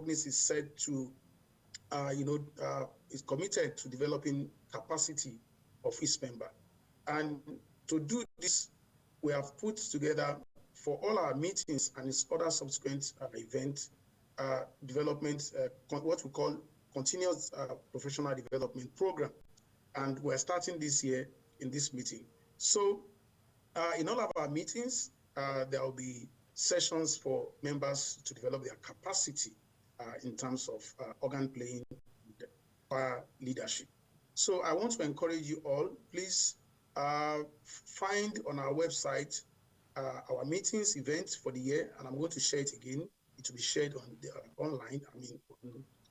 Organists is said to, is committed to developing capacity of its member. And to do this, we have put together for all our meetings and its other subsequent events, development, what we call continuous professional development program. And we're starting this year in this meeting. So in all of our meetings, there will be sessions for members to develop their capacity in terms of organ playing, choir leadership. So I want to encourage you all, please find on our website our meetings, events for the year, and I'm going to share it again. It will be shared on the, online, on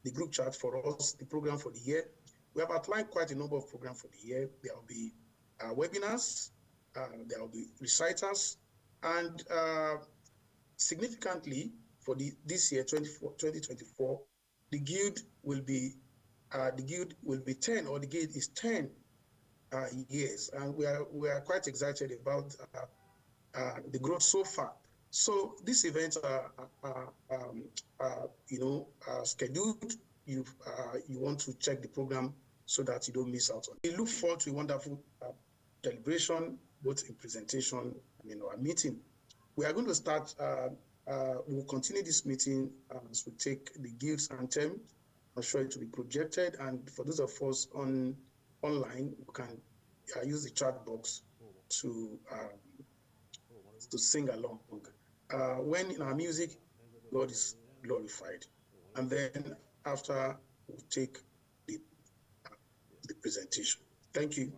the group chat for us, the program for the year. We have outlined quite a number of programs for the year. There will be webinars, there will be reciters, and significantly for this year, 2024, the guild will be 10, or the guild is 10 years, and we are quite excited about the growth so far. So these events are scheduled. You want to check the program so that you don't miss out on it. We look forward to a wonderful celebration, both in presentation and in our meeting. We are going to start, we will continue this meeting as we take the Guild's anthem. I'm sure it will be projected, and for those of us online, we can use the chat box to sing along. When in our music, God is glorified. And then after, we'll take the presentation. Thank you.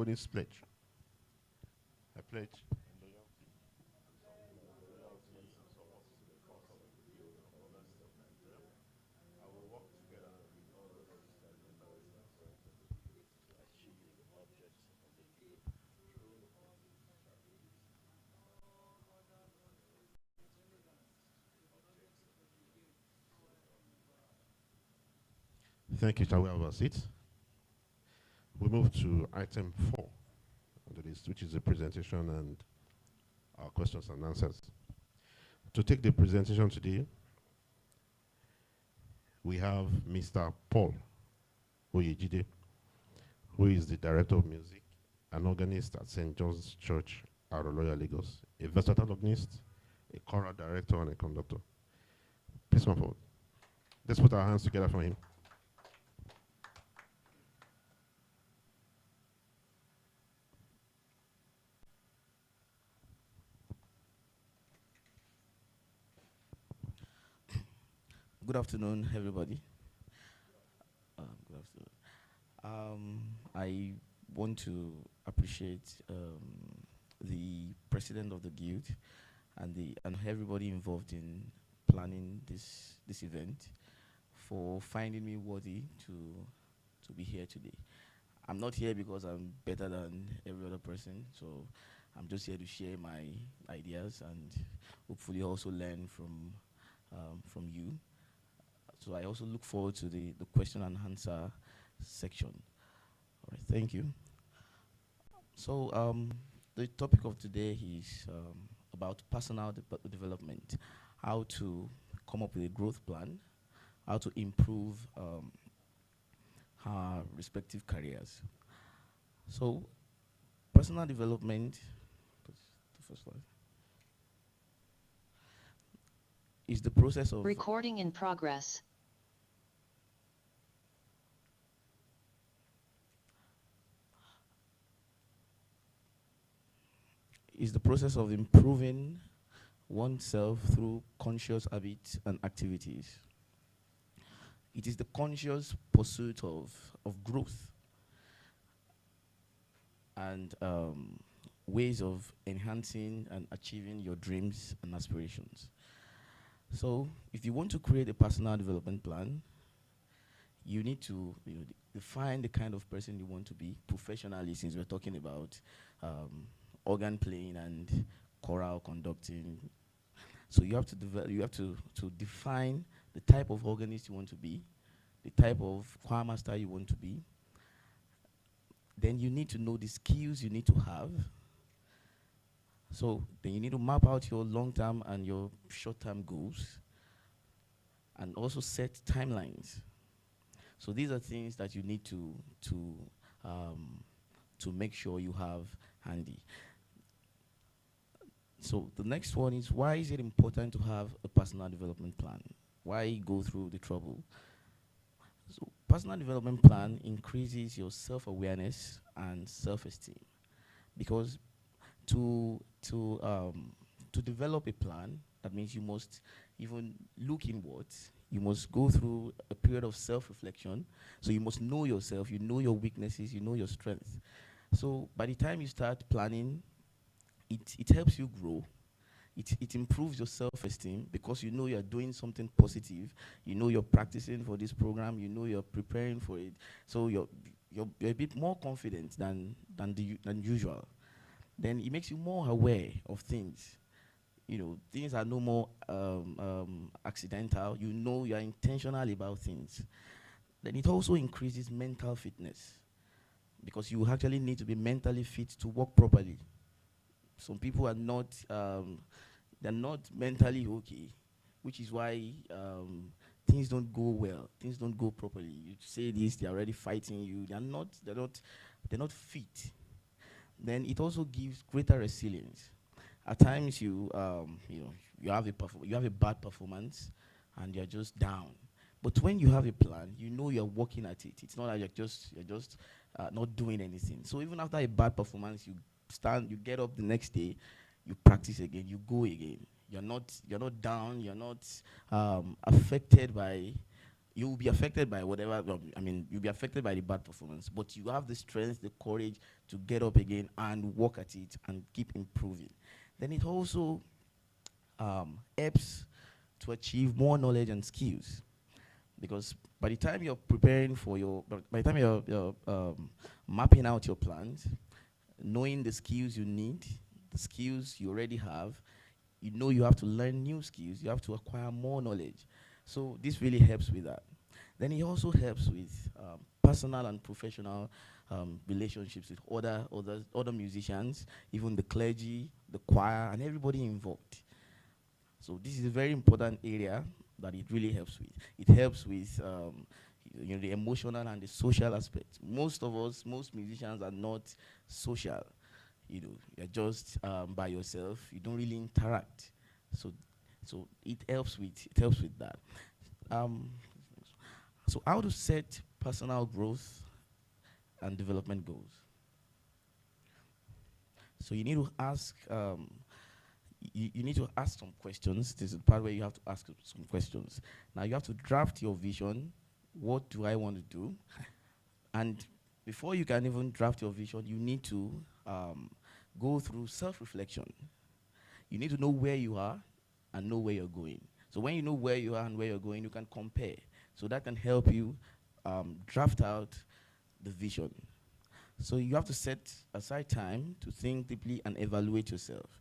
Organists pledge. I pledge. Thank you. Shall we have a seat? We move to item 4, onto this, which is the presentation and our questions and answers. To take the presentation today, we have Mr. Paul Oyejide, who is the Director of Music, an organist at St. John's Church, Aroloya, Lagos, a versatile organist, a choral director, and a conductor. Please come forward. Let's put our hands together for him. Good afternoon, everybody. Good afternoon. I want to appreciate the president of the guild and everybody involved in planning this event for finding me worthy to be here today. I'm not here because I'm better than every other person, so I'm just here to share my ideas and hopefully also learn from you. So I also look forward to the question and answer section. All right, thank you. So the topic of today is about personal development, how to come up with a growth plan, how to improve our respective careers. So personal development, the first slide, is the process of recording in progress. Is the process of improving oneself through conscious habits and activities. It is the conscious pursuit of growth and ways of enhancing and achieving your dreams and aspirations. So if you want to create a personal development plan, you need to define the kind of person you want to be professionally, since we're talking about organ playing and choral conducting. So you have to define the type of organist you want to be, the type of choir master you want to be. Then you need to know the skills you need to have. So then you need to map out your long-term and your short-term goals and also set timelines. So these are things that you need to make sure you have handy. So the next one is, why is it important to have a personal development plan? Why go through the trouble? So personal development plan increases your self-awareness and self-esteem, because to develop a plan, that means you must even look inwards. You must go through a period of self-reflection. So you must know yourself, you know your weaknesses, you know your strengths. So by the time you start planning, it helps you grow. It improves your self-esteem, because you know you're doing something positive. You know you're practicing for this program. You know you're preparing for it. So you're a bit more confident than usual. Then it makes you more aware of things. Things are no more accidental. You know you're intentional about things. Then it also increases mental fitness, because you actually need to be mentally fit to work properly. Some people are not, they're not mentally okay, which is why things don't go well. Things don't go properly. You say this, they're already fighting you. They're not fit. Then it also gives greater resilience. At times you have a bad performance and you're just down. But when you have a plan, you know you're working at it. It's not like you're just not doing anything. So even after a bad performance, you get up the next day, you practice again, you go again. You're not down. You're not affected by. You will be affected by whatever. You'll be affected by the bad performance, but you have the strength, the courage to get up again and work at it and keep improving. Then it also helps to achieve more knowledge and skills, because by the time you're preparing for by the time you're mapping out your plans, knowing the skills you need, the skills you already have, you have to learn new skills, you have to acquire more knowledge. So this really helps with that. Then it also helps with personal and professional relationships with other musicians, even the clergy, the choir, and everybody involved. So this is a very important area that it really helps with. It helps with the emotional and the social aspect. Most of us, most musicians are not social. You're just by yourself. You don't really interact. So, so it helps with that. Um, so how to set personal growth and development goals. So you need to ask. You need to ask some questions. This is the part where you have to ask some questions. Now you have to draft your vision. What do I want to do? And before you can even draft your vision, you need to go through self-reflection. You need to know where you are and know where you're going. So when you know where you are and where you're going, you can compare. So that can help you draft out the vision. So you have to set aside time to think deeply and evaluate yourself.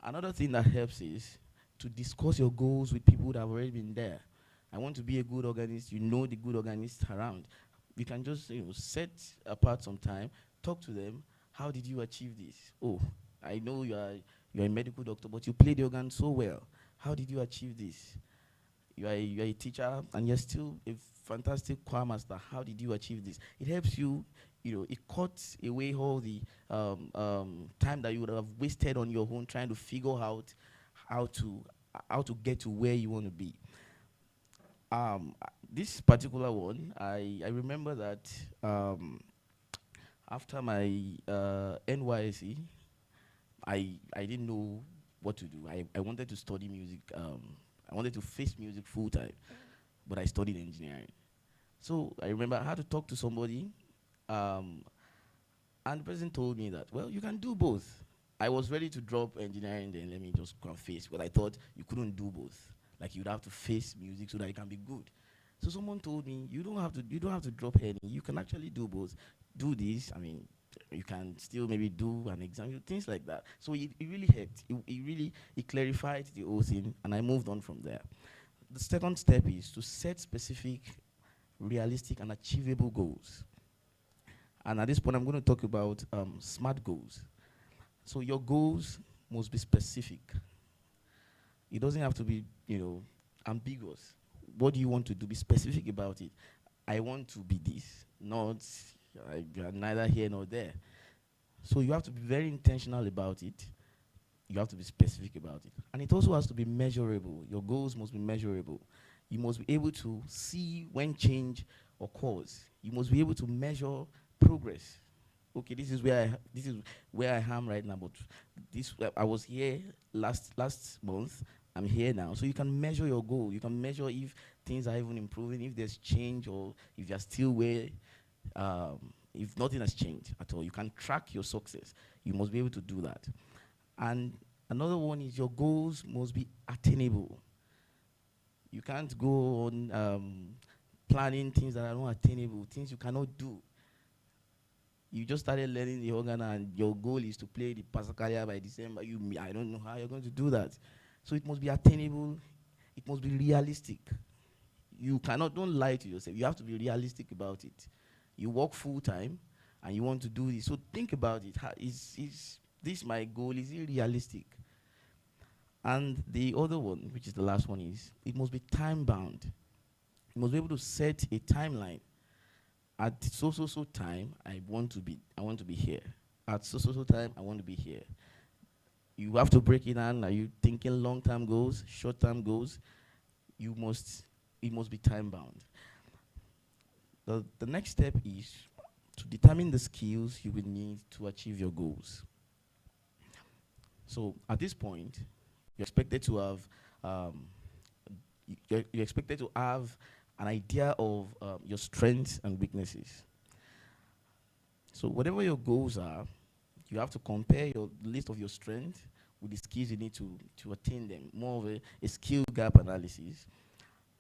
Another thing that helps is to discuss your goals with people that have already been there. I want to be a good organist. You know the good organists around. You can just set apart some time, talk to them. How did you achieve this? Oh, I know you're a medical doctor, but you play the organ so well. How did you achieve this? You're a teacher and you're still a fantastic choir master. How did you achieve this? It helps you. It cuts away all the time that you would have wasted on your own trying to figure out how to get to where you want to be. This particular one, I remember that after my NYSE, I didn't know what to do. I wanted to study music. I wanted to face music full time, but I studied engineering. So I remember I had to talk to somebody, and the person told me that, well, you can do both. I was ready to drop engineering, then let me just go and face, but I thought you couldn't do both. Like you'd have to face music so that it can be good. So someone told me, you don't have to drop any. You can actually do both. Do this. I mean, you can still maybe do an exam, things like that. So it really helped. It clarified the whole thing, and I moved on from there. The second step is to set specific, realistic, and achievable goals. And at this point, I'm going to talk about SMART goals. So your goals must be specific. It doesn't have to be, ambiguous. What do you want to do? Be specific about it. I want to be this, not neither here nor there. So you have to be very intentional about it. You have to be specific about it. And it also has to be measurable. Your goals must be measurable. You must be able to see when change occurs. You must be able to measure progress. Okay, this is where I am right now, but I was here last month. I'm here now. So you can measure your goal. You can measure if things are even improving, if there's change, or if you're still where if nothing has changed at all. You can track your success. You must be able to do that. And another one is your goals must be attainable. You can't go on planning things that are not attainable, things you cannot do. You just started learning the organ and your goal is to play the Passacalia by December. I don't know how you're going to do that. So it must be attainable. It must be realistic. Don't lie to yourself. You have to be realistic about it. You work full time and you want to do this. So think about it. Is this my goal? Is it realistic? And the other one, which is the last one, is it must be time bound. You must be able to set a timeline. At so time, I want to be here. At so time, I want to be here. You have to break it down. Are you thinking long-term goals, short-term goals? It must be time bound. The next step is to determine the skills you will need to achieve your goals. So at this point, you're expected to have you're expected to have an idea of your strengths and weaknesses. So whatever your goals are, you have to compare your list of your strengths with the skills you need to attain them. More of a skill gap analysis.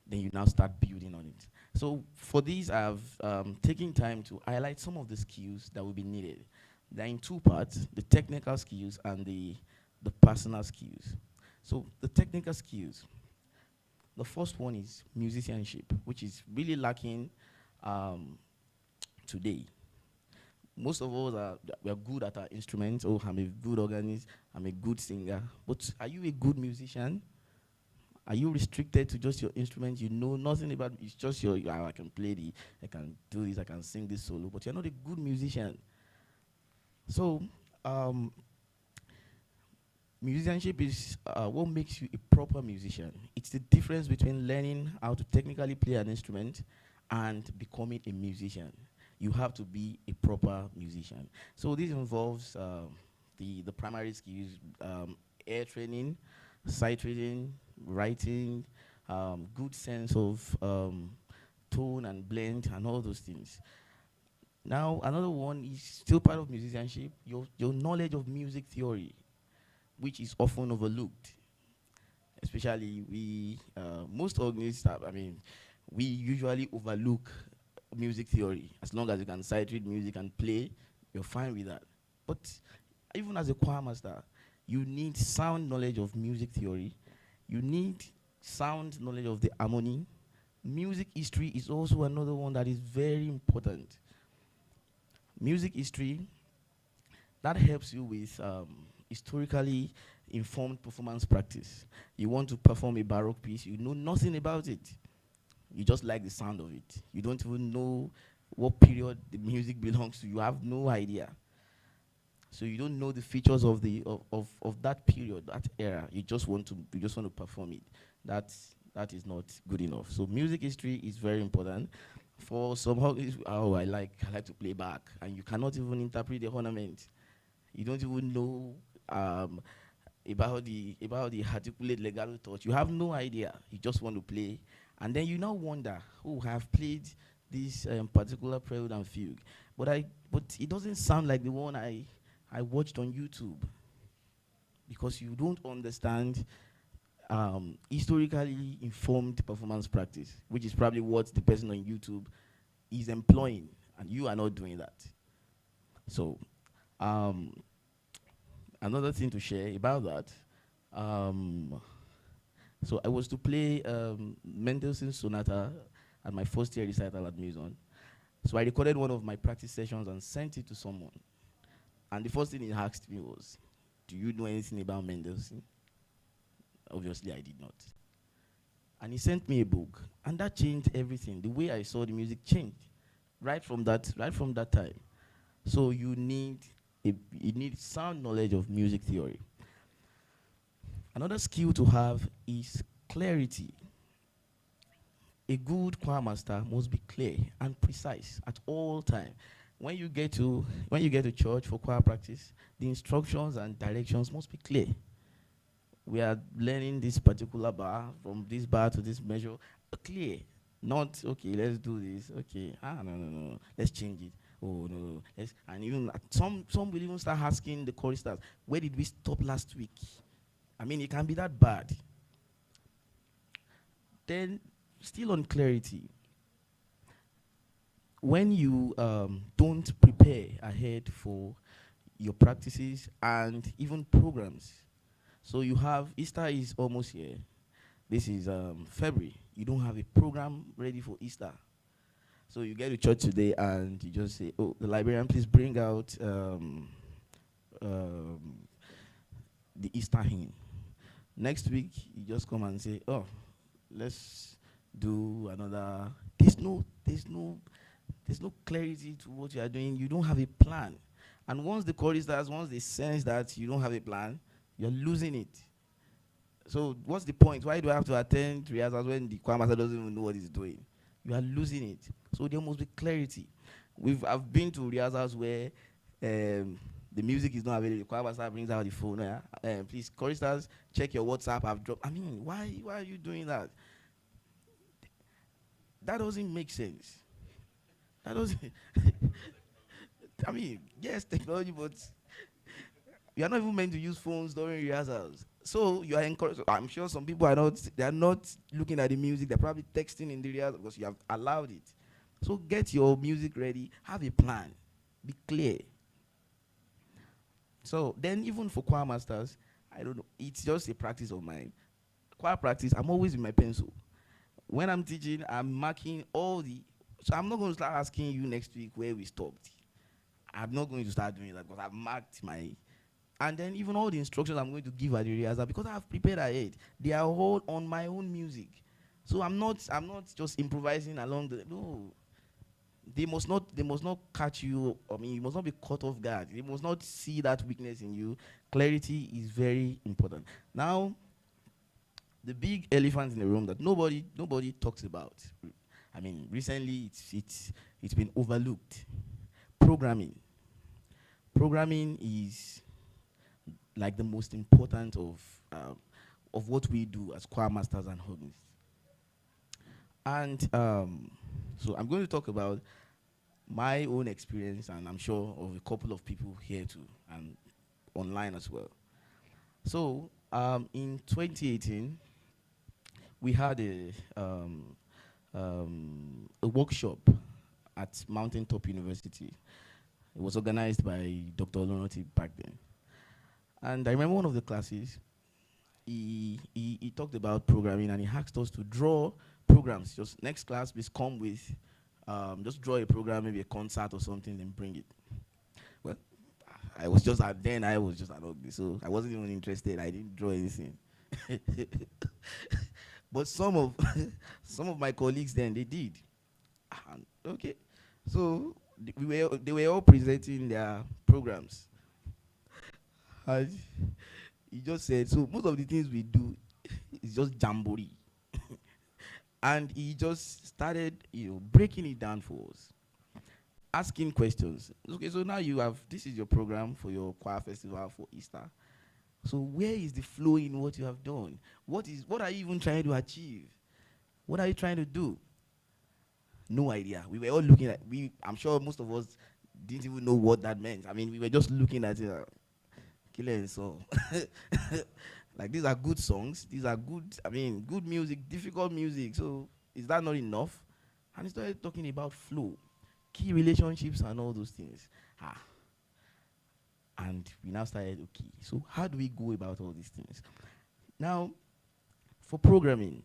Then you now start building on it. So for these, I've taken time to highlight some of the skills that will be needed. They're in two parts: the technical skills and the personal skills. So the technical skills. The first one is musicianship, which is really lacking today. most of us we are good at our instruments. Oh, I'm a good organist, I'm a good singer. But are you a good musician? Are you restricted to just your instrument? You know nothing about it's just your I can play I can do this, I can sing this solo, but you're not a good musician. So um, musicianship is what makes you a proper musician. It's the difference between learning how to technically play an instrument and becoming a musician. You have to be a proper musician. So this involves the primary skills, air training, sight reading, writing, good sense of tone and blend and all those things. Now, another one is still part of musicianship, your knowledge of music theory, which is often overlooked. Especially most organists, we usually overlook music theory. As long as you can sight read music and play, you're fine with that. But even as a choir master, you need sound knowledge of music theory. You need sound knowledge of the harmony. Music history is also another one that is very important. Music history, that helps you with historically informed performance practice. You want to perform a Baroque piece, you know nothing about it. You just like the sound of it. You don't even know what period the music belongs to. You have no idea. So you don't know the features of that period, that era. You just want to perform it. That is not good enough. So music history is very important. For some, I like to play back, and you cannot even interpret the ornament. You don't even know about the articulate legato touch. You have no idea. You just want to play, and then you now wonder, oh, I have played this particular prelude and fugue, but it doesn't sound like the one I watched on YouTube, because you don't understand historically informed performance practice, which is probably what the person on YouTube is employing, and you are not doing that. So another thing to share about that, so I was to play Mendelssohn's Sonata at my first year recital at Muson. So I recorded one of my practice sessions and sent it to someone. And the first thing he asked me was, do you know anything about Mendelssohn? Obviously, I did not. And he sent me a book, and that changed everything. The way I saw the music changed right from that time. So you need sound knowledge of music theory. Another skill to have is clarity. A good choir master must be clear and precise at all times. When you get to church for choir practice, the instructions and directions must be clear. We are learning this particular bar, from this bar to this measure, clear. Not, okay, let's do this. Okay, no, let's change it. Oh, no. And even some will even start asking the choristers, where did we stop last week? I mean, it can be that bad. Then, still on clarity, when you don't prepare ahead for your practices and even programs, so you have, Easter is almost here. This is February. You don't have a program ready for Easter. So you get to church today and you just say, oh, the librarian, please bring out the Easter hymn. Next week, you just come and say, oh, let's do another. There's no clarity to what you are doing. You don't have a plan. And once the choristers, once they sense that you don't have a plan, you're losing it. So what's the point? Why do I have to attend rehearsals when the choir master doesn't even know what he's doing? You are losing it. So there must be clarity. I've been to rehearsals where the music is not available. The choir master brings out the phone. Please, choristers, check your WhatsApp. I've dropped. I mean, why are you doing that? That doesn't make sense. That doesn't. I mean, yes, technology, but you are not even meant to use phones during rehearsals. So you are encouraged. I'm sure some people are not looking at the music. They're probably texting in the rehearsal because you have allowed it. So get your music ready. Have a plan. Be clear. So then, even for choir masters, I don't know. It's just a practice of mine. Choir practice, I'm always with my pencil. When I'm teaching, I'm marking all the. So I'm not going to start asking you next week where we stopped. I'm not going to start doing that because I've marked my. And then even all the instructions I'm going to give at the rehearsal, because I've prepared ahead, they are all on my own music. So I'm not just improvising along the no. They must not catch you. I mean, you must not be caught off guard. They must not see that weakness in you. Clarity is very important. Now, the big elephant in the room that nobody talks about. I mean, recently it's been overlooked. Programming. Programming is like the most important of what we do as choir masters and organists. And so I'm going to talk about my own experience, and I'm sure of a couple of people here too, and online as well. So in 2018, we had a workshop at Mountaintop University. It was organized by Dr. Olonoti back then. And I remember one of the classes, he talked about programming, and he asked us to draw programs. Just next class, please come with, just draw a program, maybe a concert or something, and bring it. Well, I was just an ugly, so I wasn't even interested. I didn't draw anything. But some of some of my colleagues then, they did. And, okay, so they were all presenting their programs. And he just said, so most of the things we do is just jamboree. And he just started, breaking it down for us, asking questions. Okay, so now this is your program for your choir festival for Easter. So where is the flow in what you have done? What are you even trying to achieve? What are you trying to do? No idea. We were all looking at, I'm sure most of us didn't even know what that meant. I mean, we were just looking at it, killer and so. Like, these are good songs. These are good music, difficult music. So is that not enough? And he started talking about flow, key relationships and all those things. And we now started, okay, so how do we go about all these things? Now, for programming,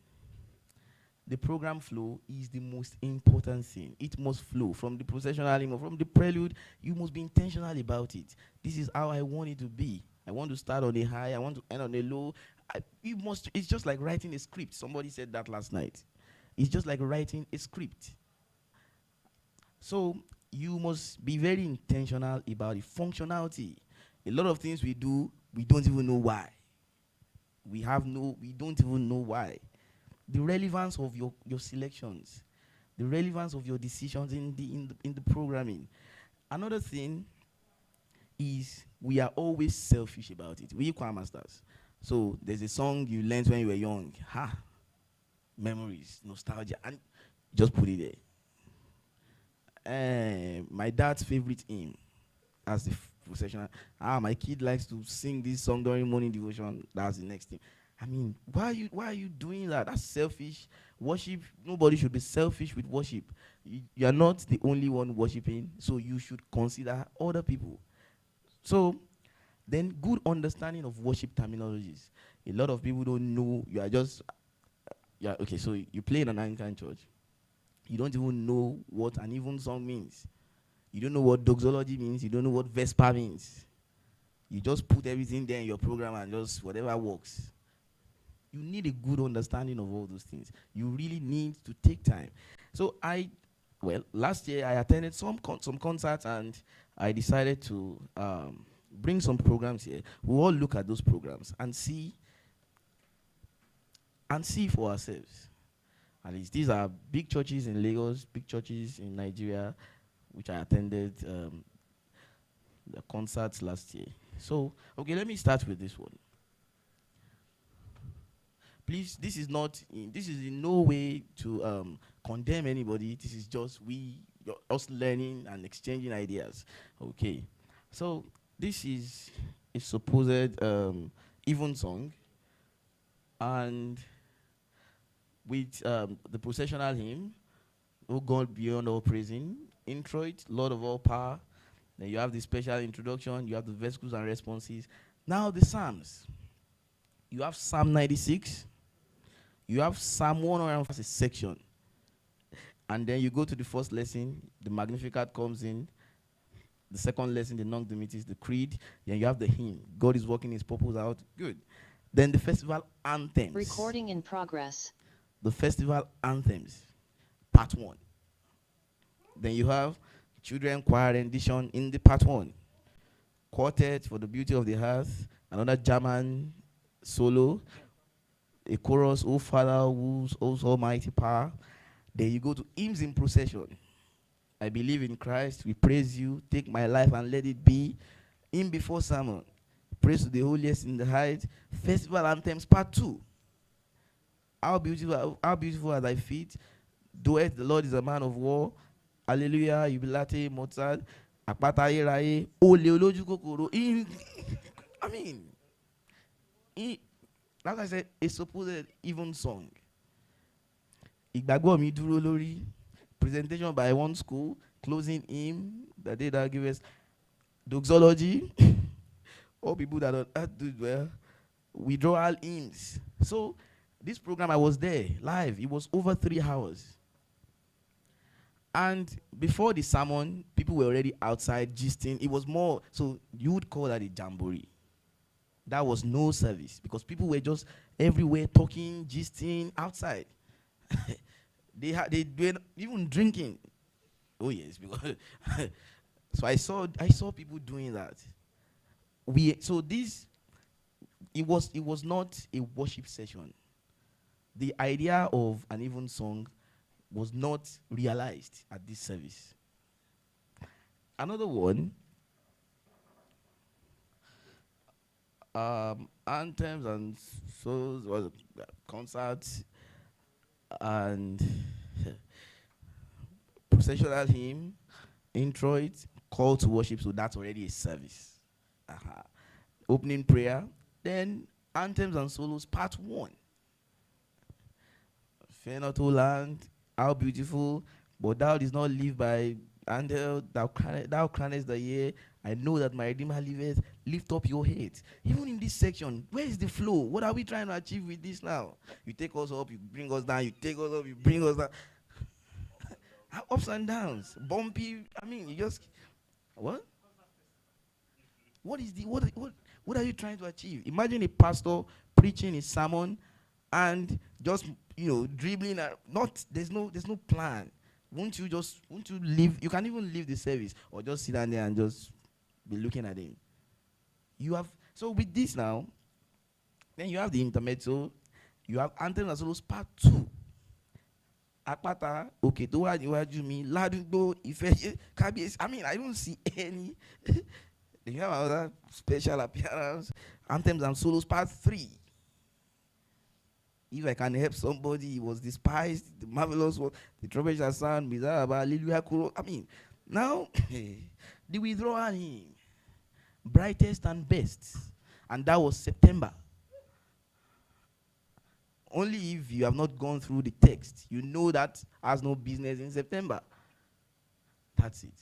the program flow is the most important thing. It must flow from the processional hymn, from the prelude. You must be intentional about it. This is how I want it to be. I want to start on a high. I want to end on a low. It's just like writing a script. Somebody said that last night. It's just like writing a script. So you must be very intentional about the functionality. A lot of things we do, we don't even know why. We don't even know why. The relevance of your selections, the relevance of your decisions in the programming. Another thing is we are always selfish about it. We choir masters. So there's a song you learned when you were young. Memories, nostalgia, and just put it there. My dad's favorite hymn as the processional. My kid likes to sing this song during morning devotion. That's the next thing. I mean, why are you doing that? That's selfish. Worship, nobody should be selfish with worship. You are not the only one worshiping, so you should consider other people. So, then good understanding of worship terminologies. A lot of people don't know. You are just, okay, so you play in an Anglican church. You don't even know what an even song means. You don't know what doxology means. You don't know what Vesper means. You just put everything there in your program and just whatever works. You need a good understanding of all those things. You really need to take time. So last year I attended some concerts, and I decided to bring some programs here. We'll all look at those programs and see for ourselves. At least these are big churches in Lagos, big churches in Nigeria, which I attended the concerts last year. So, okay, let me start with this one. Please, this is in no way to condemn anybody. This is just us learning and exchanging ideas. Okay, so this is a supposed even song, and with the processional hymn, "O God beyond all praising," introit, "Lord of all power." Then you have the special introduction. You have the vesicles and responses. Now the Psalms. You have Psalm 96. You have Psalm 100 section. And then you go to the first lesson. The Magnificat comes in. The second lesson, the non-dimity, the creed. Then you have the hymn. God is working his purpose out. Good. Then the festival anthems. Recording in progress. The festival anthems, part 1. Then you have children choir rendition in the part 1. Quartet for the beauty of the hearth. Another German solo. A chorus, O Father, whose almighty power. Then you go to hymns in procession. I believe in Christ, we praise you, take my life and let it be. Hymn before sermon, praise to the holiest in the height. Festival anthems, part 2. How beautiful are thy feet. Duet, the Lord is a man of war. Hallelujah, jubilate, Mozart. Akpata iraye, ole oloju kokoro. I mean, like I said, a supposed even song. Ìgbàgbọ́ mi dúró lórí. Presentation by one school, closing hymn, the day that gives us doxology. All people that do it well, withdrawal hymns. So this program, I was there live. It was over 3 hours. And before the sermon, people were already outside gisting. It was more, so you would call that a jamboree. That was no service because people were just everywhere talking, gisting outside. They were even drinking. Oh yes, because so I saw people doing that. It was not a worship session. The idea of an even song was not realized at this service. Another one, anthems and souls was concerts and processional hymn, introit, call to worship. So that's already a service. Opening prayer, then anthems and solos, part 1. Fear not, O land, how beautiful, but thou didst not live by andel, thou crownest the year. I know that my Redeemer liveth. Lift up your head. Even in this section, where is the flow? What are we trying to achieve with this now? You take us up, you bring us down. You take us up, you bring us down. Ups and downs, bumpy. I mean, you just what? What is the what are you trying to achieve? Imagine a pastor preaching his sermon and just dribbling. There's no plan. Won't you leave? You can even leave the service or just sit down there and just be looking at him. So with this now, then you have the intermezzo, you have anthems and solos part 2. Akpata, okay, to what you mean? Ladugbo, Ife, Kabiyesi. I mean, I don't see any. Then you have another special appearance, anthems and solos part 3. If I can help somebody, he was despised, the marvelous one, the trumpet shall sound, hallelujah. I mean, now the withdrawal hymn, brightest and best, and that was September. Only if you have not gone through the text, you know that has no business in September. That's it.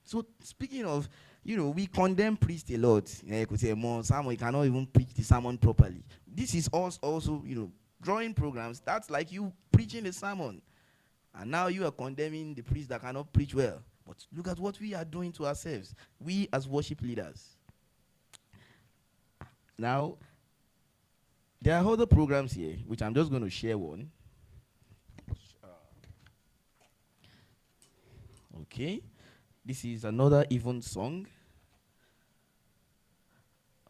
So speaking of, we condemn priests a lot. You could say more sermon, you cannot even preach the sermon properly. This is also, drawing programs. That's like you preaching a sermon. And now you are condemning the priests that cannot preach well. But look at what we are doing to ourselves. We as worship leaders. Now, there are other programs here, which I'm just going to share one. Okay. This is another even song.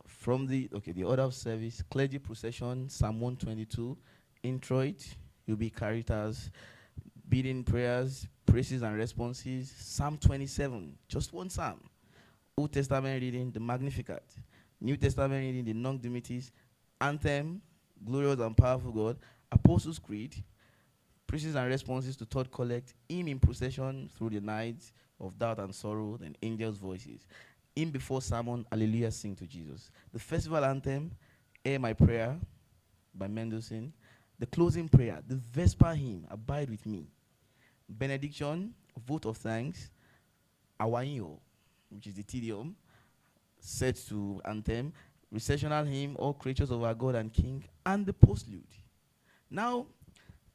From the order of service, clergy procession, Psalm 122, introit, you'll be caritas, bidding prayers, praises and responses, Psalm 27, just one psalm. Old Testament reading, the Magnificat. New Testament reading, the non-dimities, anthem, glorious and powerful God, Apostles' Creed, praises and responses to third collect, hymn in procession through the night of doubt and sorrow, then angels' voices. In before sermon, Hallelujah, sing to Jesus. The festival anthem, Hear My Prayer by Mendelssohn. The closing prayer, the Vesper hymn, Abide With Me. Benediction, Vote of Thanks, Awainyo, which is the Tedium, set to anthem. Recessional hymn, All Creatures of Our God and King, and the postlude. Now,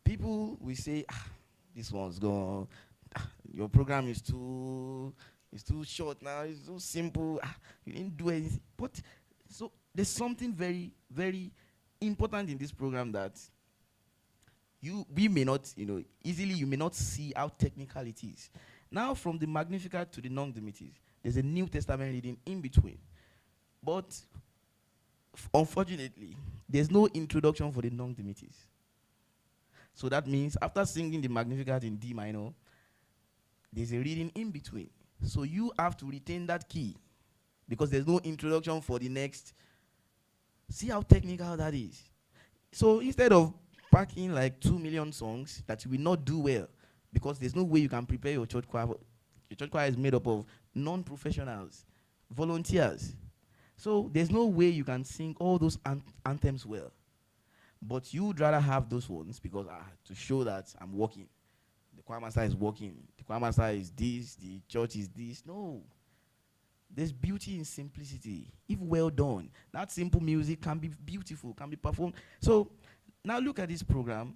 people will say, this one's gone. Your program is too It's too short now. It's too simple. You didn't do anything. But so there's something very, very important in this program that we may not, easily you may not see how technical it is. Now, from the Magnificat to the Non Dimittis, there's a New Testament reading in between. But unfortunately, there's no introduction for the Non Dimittis. So that means after singing the Magnificat in D minor, there's a reading in between. So you have to retain that key because there's no introduction for the next. See how technical that is. So instead of packing like 2 million songs that you will not do well, because there's no way you can prepare your church choir. Your church choir is made up of non-professionals, volunteers. So there's no way you can sing all those anthems well. But you'd rather have those ones because to show that I'm working. The choir master is working. The choir master is this. The church is this. No. There's beauty in simplicity. If well done, that simple music can be beautiful, can be performed. So now look at this program.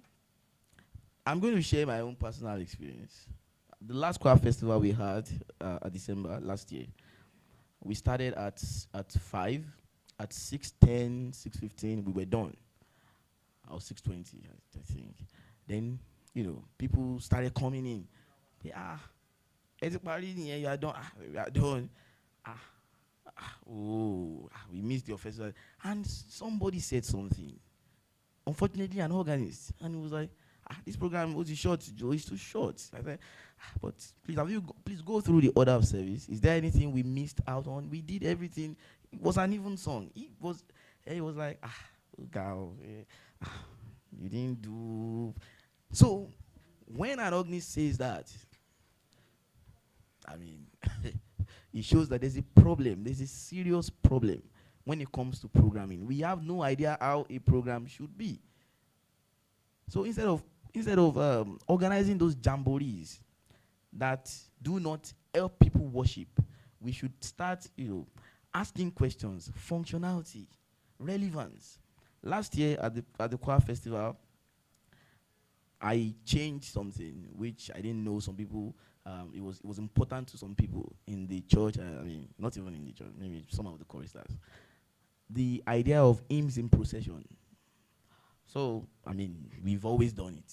I'm going to share my own personal experience. The last choir festival we had at December last year, we started at 5. At 6:10, 6:15, we were done. Or 6:20, I think. Then, people started coming in. Everybody, you are done. We are done. We missed your festival. And somebody said something. Unfortunately, an organist. And he was like, this program was short, Joe. It's too short. I said, but please go through the order of service. Is there anything we missed out on? We did everything. It was an even song. He was like, girl, you didn't do. So when an organist says that, it shows that there's a problem. There's a serious problem when it comes to programming. We have no idea how a program should be. So instead of organizing those jamborees that do not help people worship, we should start, asking questions, functionality, relevance. Last year at the choir festival, I changed something which I didn't know some people. It was important to some people in the church. Not even in the church, maybe some of the choristers. The idea of hymns in procession. So, we've always done it.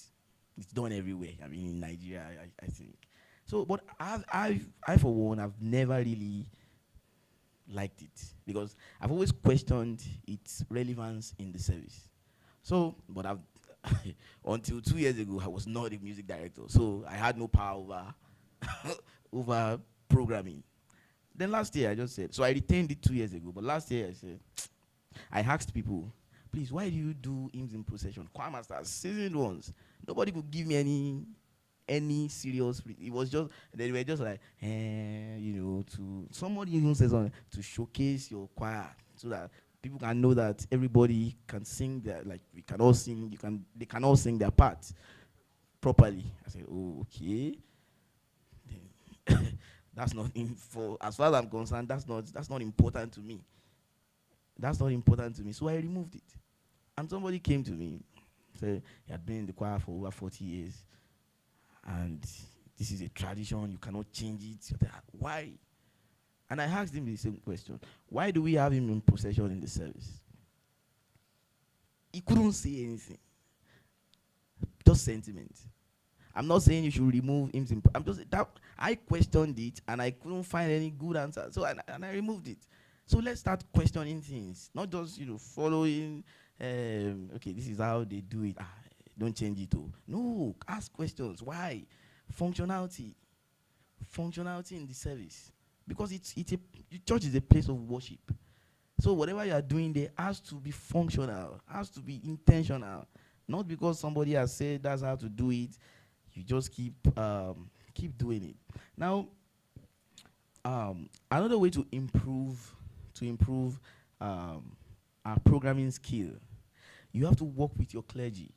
It's done everywhere. In Nigeria, I think. So, but I for one, I've never really liked it because I've always questioned its relevance in the service. So, but until 2 years ago, I was not a music director, so I had no power over programming. Then last year, I just said, so I retained it 2 years ago, but last year I said, I asked people, please, why do you do hymns in procession? Choir masters, seasoned ones. Nobody could give me any serious. It was just, they were just like, to somebody even says something to showcase your choir so that people can know that everybody can sing we can all sing. They can all sing their part properly. I said, oh, okay. That's not for as far as I'm concerned. That's not important to me. That's not important to me. So I removed it. And somebody came to me, said he had been in the choir for over 40 years, and this is a tradition. You cannot change it. Why? And I asked him the same question. Why do we have him in procession in the service? He couldn't say anything. Just sentiment. I'm not saying you should remove him. I'm just that I questioned it and I couldn't find any good answer. So and I removed it. So let's start questioning things, not just following. Okay, this is how they do it. Don't change it. No, ask questions. Why? Functionality in the service, because the church is a place of worship. So whatever you are doing there has to be functional, has to be intentional, not because somebody has said that's how to do it. You just keep doing it. Now, another way to improve our programming skill, you have to work with your clergy.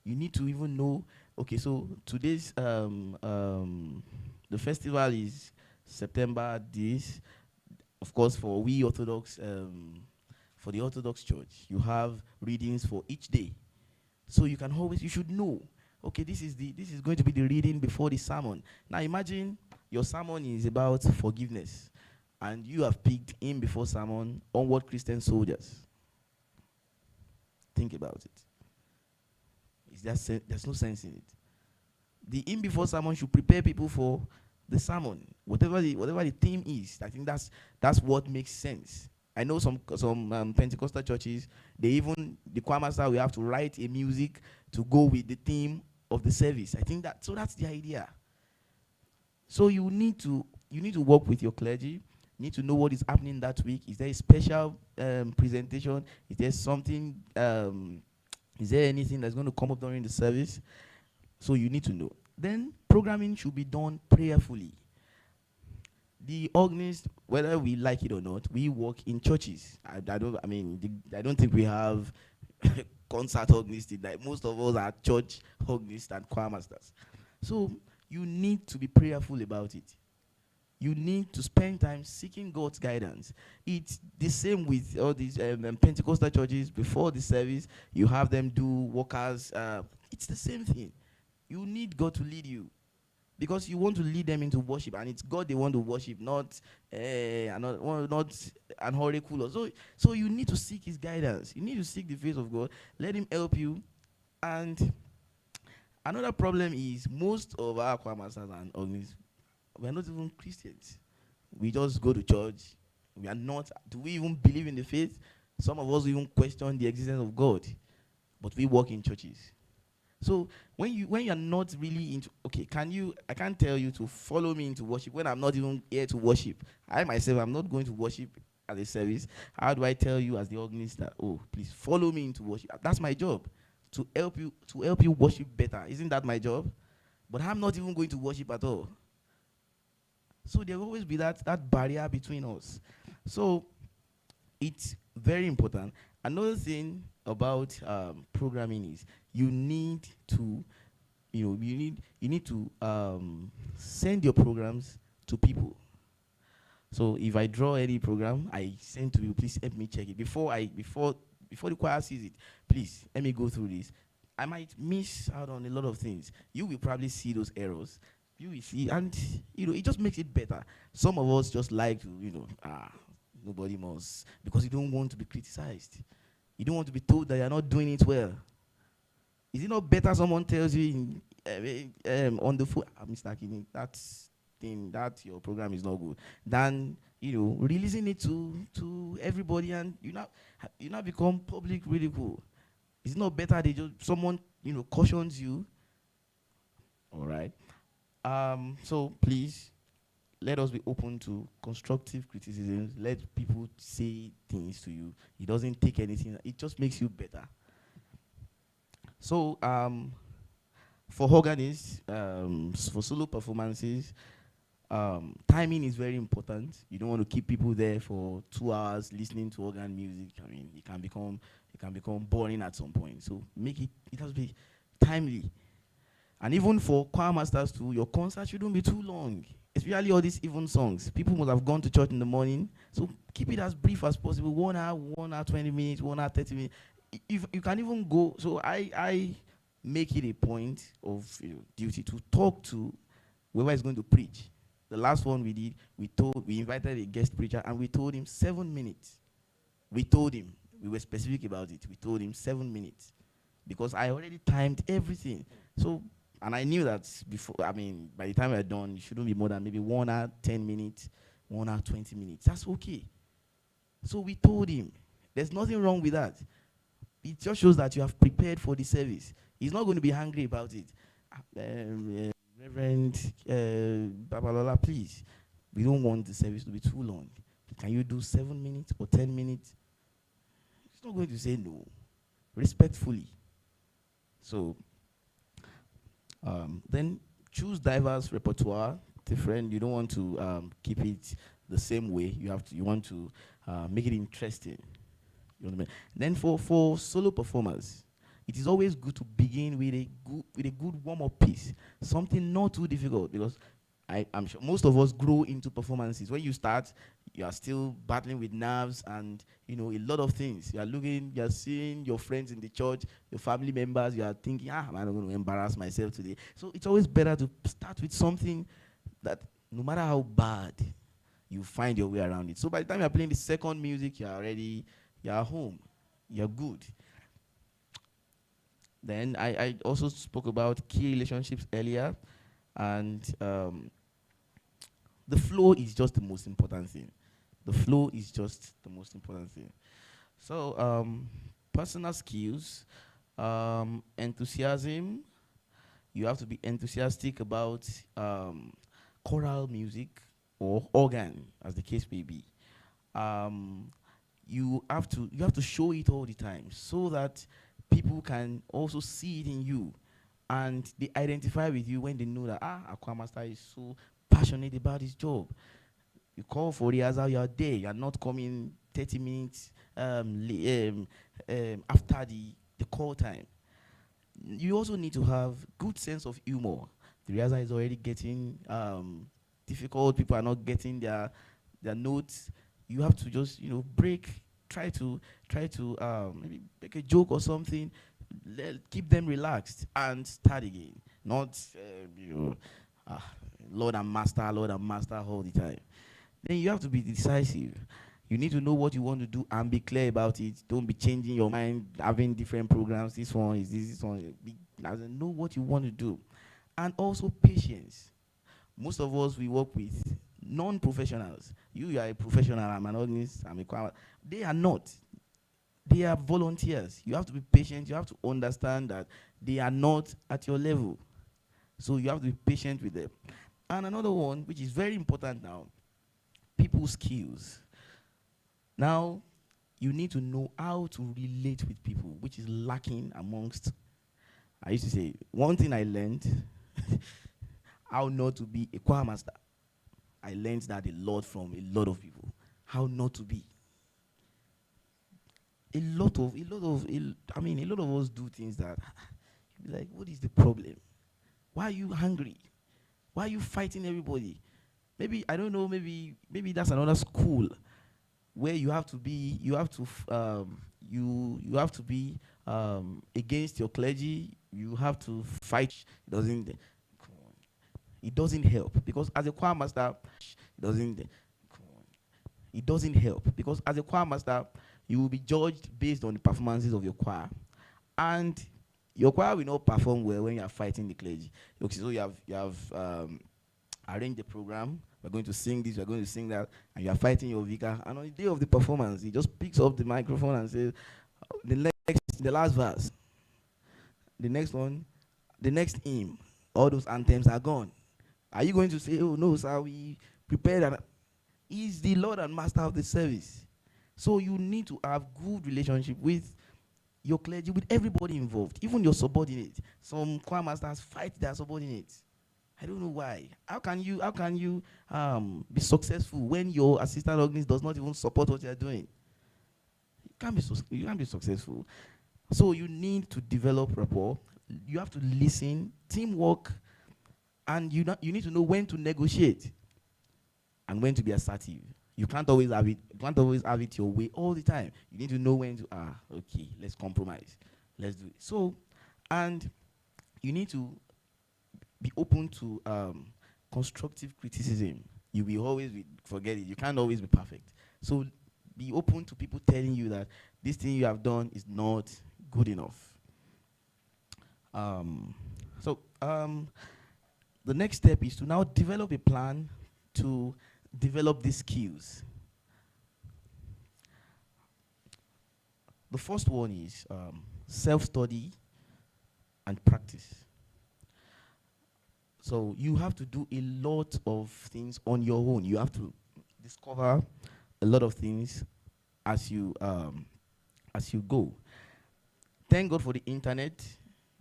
You need to even know. Okay, so today's the festival is September this. Of course, for we Orthodox, for the Orthodox Church, you have readings for each day. So you should know. Okay, this is going to be the reading before the sermon. Now imagine your sermon is about forgiveness, and you have picked him before sermon, onward Christian soldiers. Think about it. There's no sense in it. The in before sermon should prepare people for the sermon, whatever the theme is. I think that's what makes sense. I know some Pentecostal churches, the choir master will have to write a music to go with the theme of the service. I think that's the idea. So you need to work with your clergy. You need to know what is happening that week. Is there a special presentation? Is there something? Is there anything that's going to come up during the service? So you need to know. Then programming should be done prayerfully. The organist, whether we like it or not, we work in churches. I don't think we have concert organists. Like most of us are church organists and choir masters. So you need to be prayerful about it. You need to spend time seeking God's guidance. It's the same with all these Pentecostal churches. Before the service, you have them do workers. It's the same thing. You need God to lead you, because you want to lead them into worship, and it's God they want to worship, not an oracle. So you need to seek His guidance. You need to seek the face of God. Let Him help you. And another problem is most of our choir masters and organists, we are not even Christians. We just go to church. We are not. Do we even believe in the faith? Some of us even question the existence of God, but we work in churches. So when you are not really into, okay, I can't tell you to follow me into worship when I'm not even here to worship. I myself, I'm not going to worship at a service. How do I tell you as the organist that, oh, please follow me into worship? That's my job, to help you worship better. Isn't that my job? But I'm not even going to worship at all. So there will always be that barrier between us. So it's very important. Another thing about programming is you need to send your programs to people. So if I draw any program, I send to you, please help me check it. Before the choir sees it, please let me go through this. I might miss out on a lot of things. You will probably see those errors. You will see, and it just makes it better. Some of us just like to, nobody must, because you don't want to be criticized. You don't want to be told that you're not doing it well. Is it not better someone tells you on the phone, Mr. Kinney, that your program is not good, than releasing it to everybody, and you now become public ridicule? Is it not better someone cautions you? All right. So please, let us be open to constructive criticisms. Let people say things to you. It doesn't take anything. It just makes you better. So for organists, for solo performances, timing is very important. You don't want to keep people there for 2 hours listening to organ music. I mean, it can become boring at some point. So it has to be timely. And even for choir masters too, your concert shouldn't be too long. Especially all these even songs. People must have gone to church in the morning. So keep it as brief as possible. 1 hour, 1 hour, 20 minutes, 1 hour, 30 minutes. If you can even go, so I make it a point of duty to talk to whoever is going to preach. The last one we did, we invited a guest preacher, and we told him 7 minutes. We told him, we were specific about it. We told him 7 minutes, because I already timed everything. So, and I knew that by the time we're done, it shouldn't be more than maybe 1 hour, 10 minutes, 1 hour, 20 minutes. That's okay. So we told him, there's nothing wrong with that. It just shows that you have prepared for the service. He's not going to be angry about it. Reverend Babalola, please, we don't want the service to be too long. Can you do 7 minutes or 10 minutes? He's not going to say no, respectfully. So then choose diverse repertoire, different. You don't want to keep it the same way. You want to make it interesting. You know what I mean? Then for solo performers, it is always good to begin with a good warm-up piece, something not too difficult, because I'm sure most of us grow into performances. When you start, you are still battling with nerves and a lot of things. You are seeing your friends in the church, your family members. You are thinking, am I not going to embarrass myself today? So it's always better to start with something that no matter how bad, you find your way around it. So by the time you're playing the second music, you're home, you're good. Then I also spoke about key relationships earlier, and the flow is just the most important thing. The flow is just the most important thing. So, personal skills, enthusiasm. You have to be enthusiastic about choral music or organ, as the case may be. Um, you have to show it all the time so that people can also see it in you, and they identify with you when they know that Aqua Master is so passionate about his job. You call for rehearsal, you are there. You are not coming 30 minutes after the call time. You also need to have good sense of humor. The rehearsal is already getting difficult. People are not getting their notes. You have to just break. Try to maybe make a joke or something. Keep them relaxed and start again. Not ah, Lord and Master all the time. Then you have to be decisive. You need to know what you want to do and be clear about it. Don't be changing your mind, having different programs. This one is this one. Know what you want to do. And also patience. Most of us, we work with non-professionals. You are a professional, I'm an organist, I'm a choir. They are not. They are volunteers. You have to be patient. You have to understand that they are not at your level. So you have to be patient with them. And another one, which is very important now, people skills. Now, you need to know how to relate with people, which is lacking amongst. I used to say, one thing I learned, how not to be a choir master. I learned that a lot from a lot of people. How not to be. A lot of us do things that, you'll be like, what is the problem? Why are you hungry? Why are you fighting everybody? Maybe, I don't know, maybe that's another school where you have to be against your clergy. You have to fight. It doesn't help, because as a choir master, it doesn't help, because as a choir master, you will be judged based on the performances of your choir, and your choir will not perform well when you are fighting the clergy. Okay, so you have arranged the program. We're going to sing this, we're going to sing that, and you are fighting your vicar. And on the day of the performance, he just picks up the microphone and says, the last verse, the next one, the next hymn, all those anthems are gone. Are you going to say, oh no, sir, we prepared? And he's the Lord and Master of the service. So you need to have good relationship with your clergy, with everybody involved, even your subordinates. Some choir masters fight their subordinates. I don't know why. How can you be successful when your assistant organist does not even support what you are doing? You can't be successful. So you need to develop rapport. You have to listen, teamwork, and you need to know when to negotiate and when to be assertive. You can't always have it your way all the time. You need to know when to okay, let's compromise. Let's do it. So, and you need to be open to constructive criticism. You will always forget it. You can't always be perfect. So be open to people telling you that this thing you have done is not good enough. The next step is to now develop a plan to develop these skills. The first one is self-study and practice. So you have to do a lot of things on your own. You have to discover a lot of things as you go. Thank God for the internet.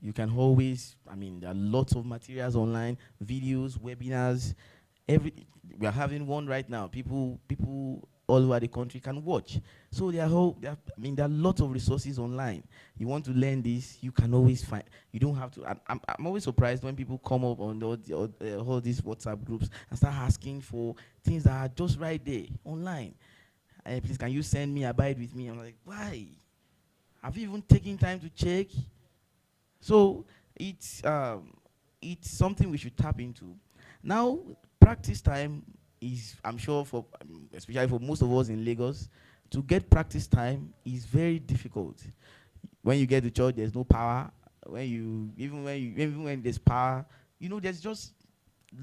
You can always, there are lots of materials online, videos, webinars. We are having one right now. People all over the country can watch. So there are lots of resources online. You want to learn this, you can always find. You don't have to. I'm always surprised when people come up on all these WhatsApp groups and start asking for things that are just right there online. Please, can you send me? Abide with me. I'm like, why? Have you even taken time to check? So it's something we should tap into. Now, Practice time is, I'm sure, for especially for most of us in Lagos, to get practice time is very difficult. When you get to church, there's no power. Even when there's power, there's just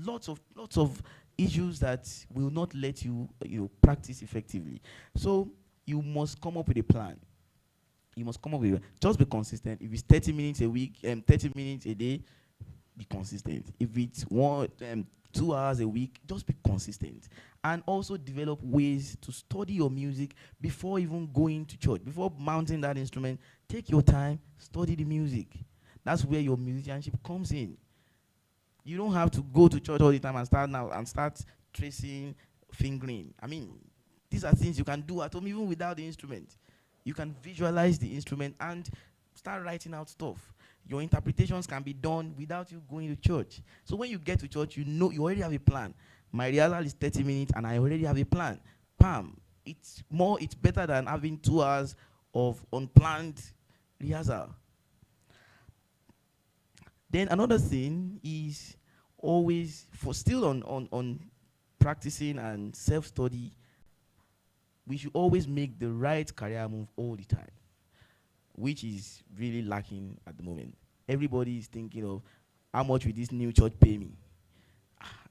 lots of issues that will not let you practice effectively. So you must come up with a plan. You must come up with just be consistent. If it's 30 minutes a week, 30 minutes a day, be consistent. If it's 2 hours a week, just be consistent. And also develop ways to study your music before even going to church. Before mounting that instrument, take your time, study the music. That's where your musicianship comes in. You don't have to go to church all the time and start tracing, fingering. I mean, these are things you can do at home even without the instrument. You can visualize the instrument and start writing out stuff. Your interpretations can be done without you going to church. So when you get to church, you already have a plan. My rehearsal is 30 minutes and I already have a plan. Bam. It's better than having 2 hours of unplanned rehearsal. Then another thing is always, for still on practicing and self-study, we should always make the right career move all the time, which is really lacking at the moment. Everybody is thinking of, how much will this new church pay me?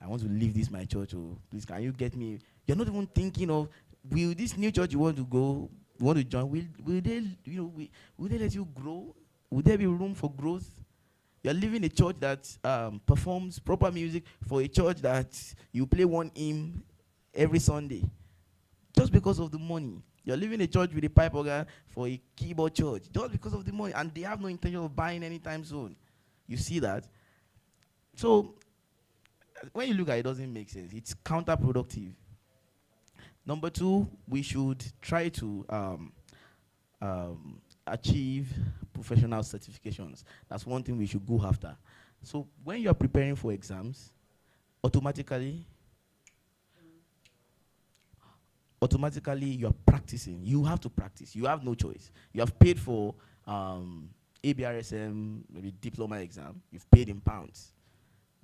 I want to leave this my church. Oh, please, can you get me? You're not even thinking of, will this new church you want to join, will they let you grow? Will there be room for growth? You're leaving a church that performs proper music for a church that you play one hymn every Sunday, just because of the money. You're leaving a church with a pipe organ for a keyboard church, just because of the money, and they have no intention of buying anytime soon. You see that? So when you look at it, it doesn't make sense. It's counterproductive. Number two, we should try to achieve professional certifications. That's one thing we should go after. So when you're preparing for exams, automatically you're practicing. You have to practice. You have no choice. You have paid for ABRSM, maybe diploma exam. You've paid in pounds.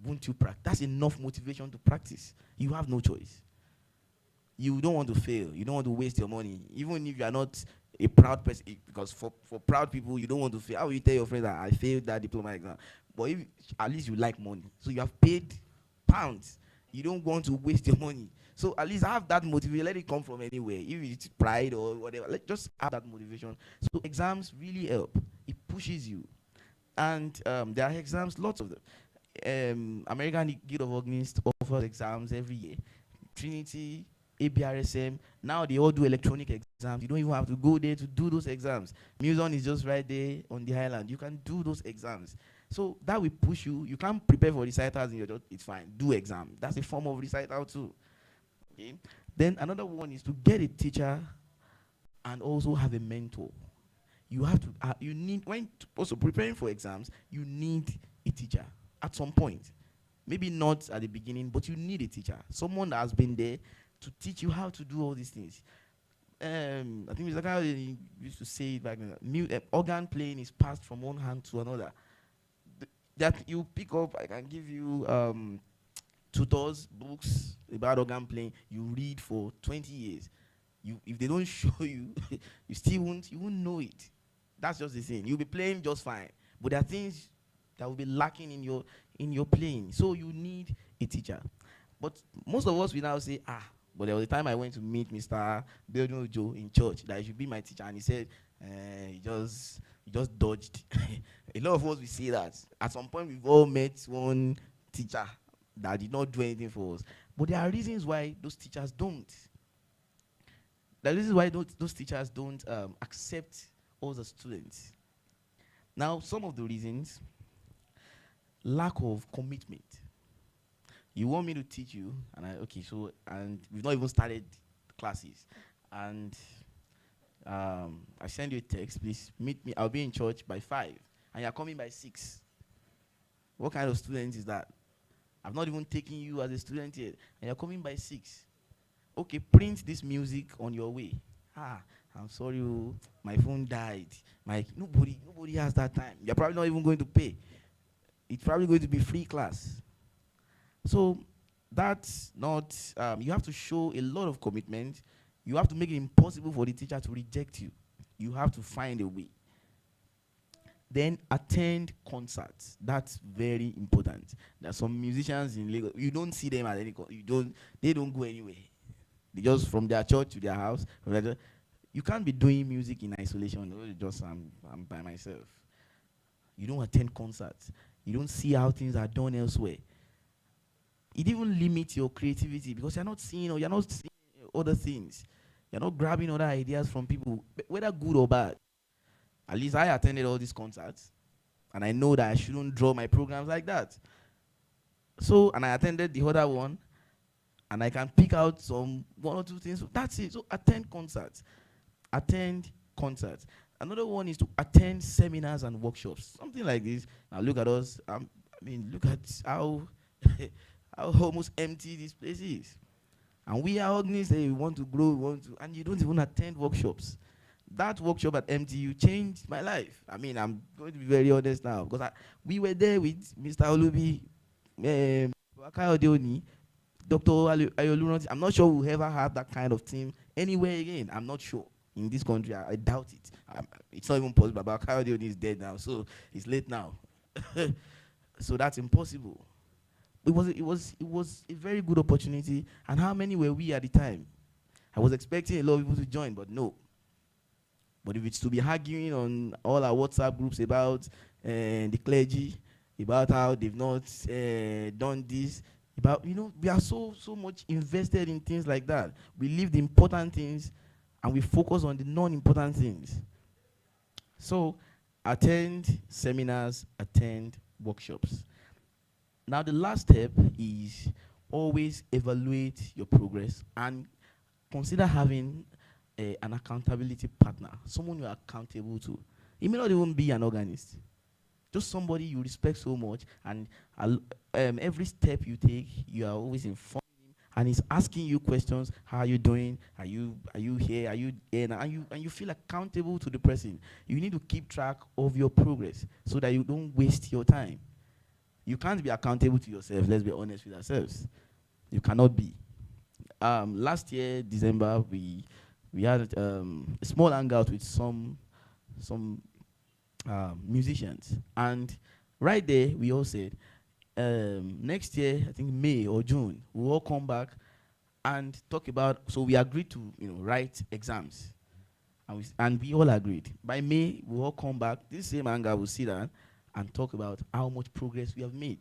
Won't you practice? That's enough motivation to practice. You have no choice. You don't want to fail. You don't want to waste your money. Even if you are not a proud person, because for proud people, you don't want to fail. How will you tell your friends that I failed that diploma exam? But if, at least you like money. So you have paid pounds. You don't want to waste your money. So at least have that motivation. Let it come from anywhere. If it's pride or whatever, just have that motivation. So exams really help. It pushes you. And there are exams, lots of them. American Guild of Organists offers exams every year. Trinity, ABRSM, now they all do electronic exams. You don't even have to go there to do those exams. Muson is just right there on the island. You can do those exams. So that will push you. You can't prepare for recitals in your job. It's fine. Do exam. That's a form of recital too. Okay. Then another one is to get a teacher and also have a mentor. You have to. You need, when also preparing for exams, you need a teacher at some point. Maybe not at the beginning, but you need a teacher. Someone that has been there to teach you how to do all these things. I think Mr. Kyle used to say it back then. Organ playing is passed from one hand to another. That you pick up, I can give you tutors, books about organ playing. You read for 20 years. If they don't show you, you won't know it. That's just the thing. You'll be playing just fine, but there are things that will be lacking in your playing. So you need a teacher. But most of us will now say, but there was a time I went to meet Mr. Belgian Joe in church that he should be my teacher, and he said he just dodged. A lot of us will say that. At some point, we've all met one teacher that did not do anything for us. But there are reasons why those teachers don't. The reasons why those teachers don't accept us as students. Now, some of the reasons: lack of commitment. You want me to teach you, and we've not even started classes, and I send you a text, please meet me, I'll be in church by 5, and you're coming by 6. What kind of student is that? I've not even taken you as a student yet, and you're coming by 6. Okay, print this music on your way. I'm sorry, my phone died. Nobody has that time. You're probably not even going to pay. It's probably going to be free class. So That's not, you have to show a lot of commitment. You have to make it impossible for the teacher to reject you. You have to find a way. Then attend concerts. That's very important. There are some musicians in Lagos, you don't see them at any they don't go anywhere. They just from their church to their house. You can't be doing music in isolation. Oh, just I'm by myself. You don't attend concerts. You don't see how things are done elsewhere. It even limits your creativity because you're not seeing other things. You're not grabbing other ideas from people, whether good or bad. At least I attended all these concerts, and I know that I shouldn't draw my programs like that. So, and I attended the other one, and I can pick out some one or two things. That's it. So attend concerts. Attend concerts. Another one is to attend seminars and workshops. Something like this. Now look at us. Look at how how almost empty this place is. And we are organists. We want to grow. And you don't even attend workshops. That workshop at MTU changed my life. I'm going to be very honest now because we were there with Mr. Olubi, Wakayode Oni, Dr. Ayolunoti. I'm not sure we'll ever have that kind of team anywhere again. I'm not sure. In this country, I doubt it. It's not even possible. But Wakayode Oni is dead now, so it's late now. So that's impossible. It was a very good opportunity. And how many were we at the time? I was expecting a lot of people to join, but no. But if it's to be arguing on all our WhatsApp groups about the clergy, about how they've not done this, about, we are so much invested in things like that. We leave the important things and we focus on the non-important things. So attend seminars, attend workshops. Now the last step is always evaluate your progress and consider having an accountability partner, someone you're accountable to. It may not even be an organist, just somebody you respect so much, and every step you take, you are always informing him, and he's asking you questions. How are you doing? Are you here? Are you there? And you feel accountable to the person. You need to keep track of your progress so that you don't waste your time. You can't be accountable to yourself. Let's be honest with ourselves. You cannot be. Last year, December, we had a small hangout with some musicians, and right there we all said, next year, I think May or June, we'll all come back and talk about. So we agreed to write exams, and we all agreed by May we'll all come back. This same hangout will sit down and talk about how much progress we have made.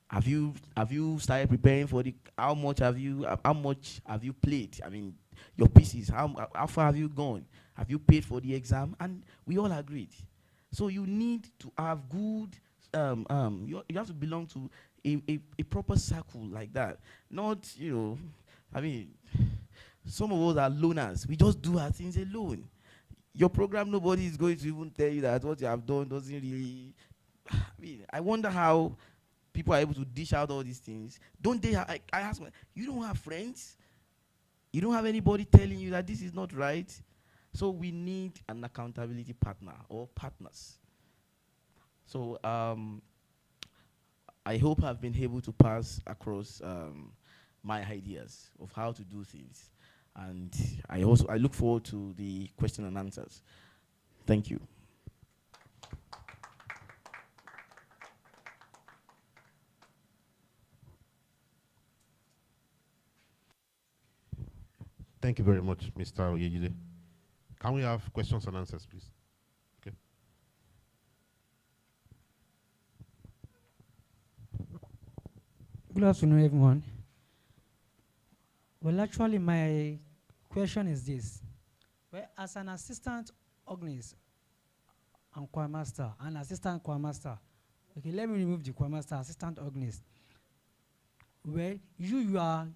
Have you started preparing for the? How much have you played? Your pieces. How far have you gone? Have you paid for the exam? And we all agreed. So you need to have good. You have to belong to a proper circle like that. Not some of us are loners. We just do our things alone. Your program, nobody is going to even tell you that what you have done doesn't really. I wonder how people are able to dish out all these things. Don't they? I ask myself, you don't have friends? You don't have anybody telling you that this is not right? So we need an accountability partner or partners. So I hope I've been able to pass across my ideas of how to do things. And I look forward to the question and answers. Thank you. Thank you very much, Mr. Oyejide. Can we have questions and answers, please? Okay. Good afternoon, everyone. Well, actually, my question is this. Well, as an assistant organist and choir master, an assistant choir master, okay, let me remove the choir master, assistant organist. Well, you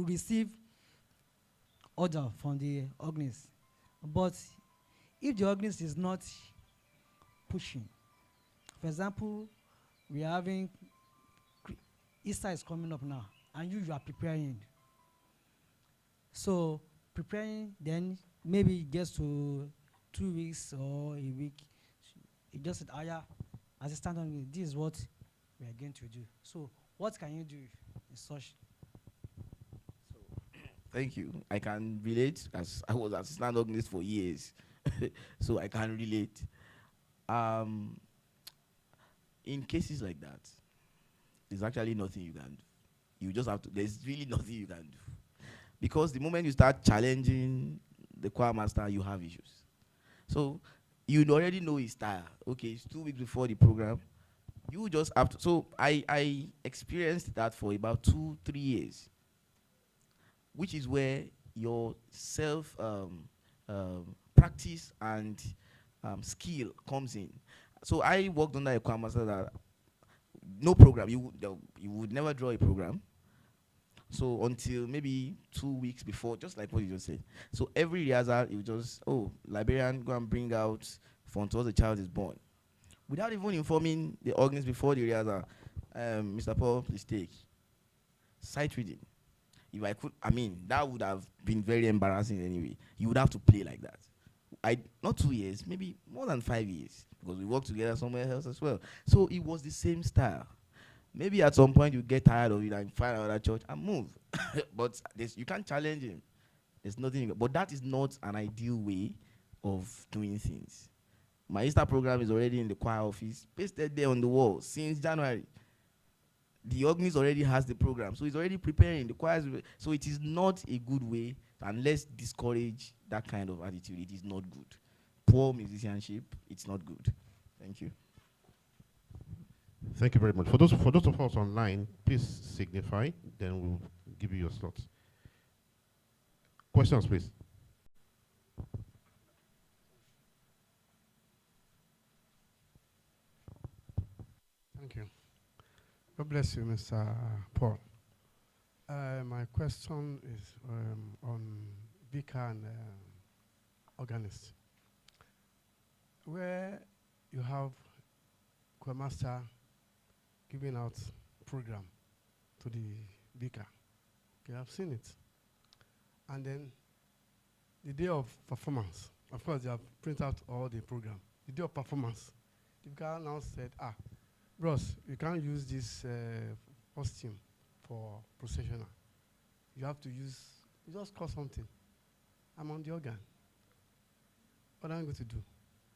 receive order from the organist, but if the organist is not pushing, for example, we are having Easter is coming up now, and you are preparing. So preparing, then maybe it gets to 2 weeks or a week. You just said, assistant organist, this is what we are going to do. So what can you do? such. Thank you. I can relate as I was assistant organist for years, so I can relate. Um, in cases like that, there's actually nothing you can do. You just have to. There's really nothing you can do because the moment you start challenging the choir master, you have issues. So you already know his style. Okay, it's 2 weeks before the program. You just have to. So I experienced that for about 2-3 years, which is where your self practice and skill comes in. So I worked under a choir master that no program. You would never draw a program. So until maybe 2 weeks before, just like what you just said. So every rehearsal, you just, oh, librarian, go and bring out font once the child is born. Without even informing the organist before the rehearsal, Mr. Paul, please take. Sight reading. If I could, I mean, that would have been very embarrassing anyway. You would have to play like that. Not 2 years, maybe more than 5 years, because we worked together somewhere else as well. So it was the same style. Maybe at some point you get tired of it and find another church and move. But you can't challenge him. There's nothing. But that is not an ideal way of doing things. My Easter program is already in the choir office, pasted there on the wall since January. The organist already has the program, so he's already preparing the choir. So it is not a good way, and let's discourage that kind of attitude. It is not good. Poor musicianship, it's not good. Thank you. Thank you very much. For those of us online, please signify, then we'll give you your slots. Questions, please. Thank you. God bless you, Mr. Paul. My question is on vicar and organist. Where you have choir master giving out program to the vicar, okay, I've seen it. And then the day of performance, of course, they have printed out all the program. The day of performance, the vicar now said, Bros, you can't use this costume for processional. You have to use, you just call something. I'm on the organ. What am I going to do?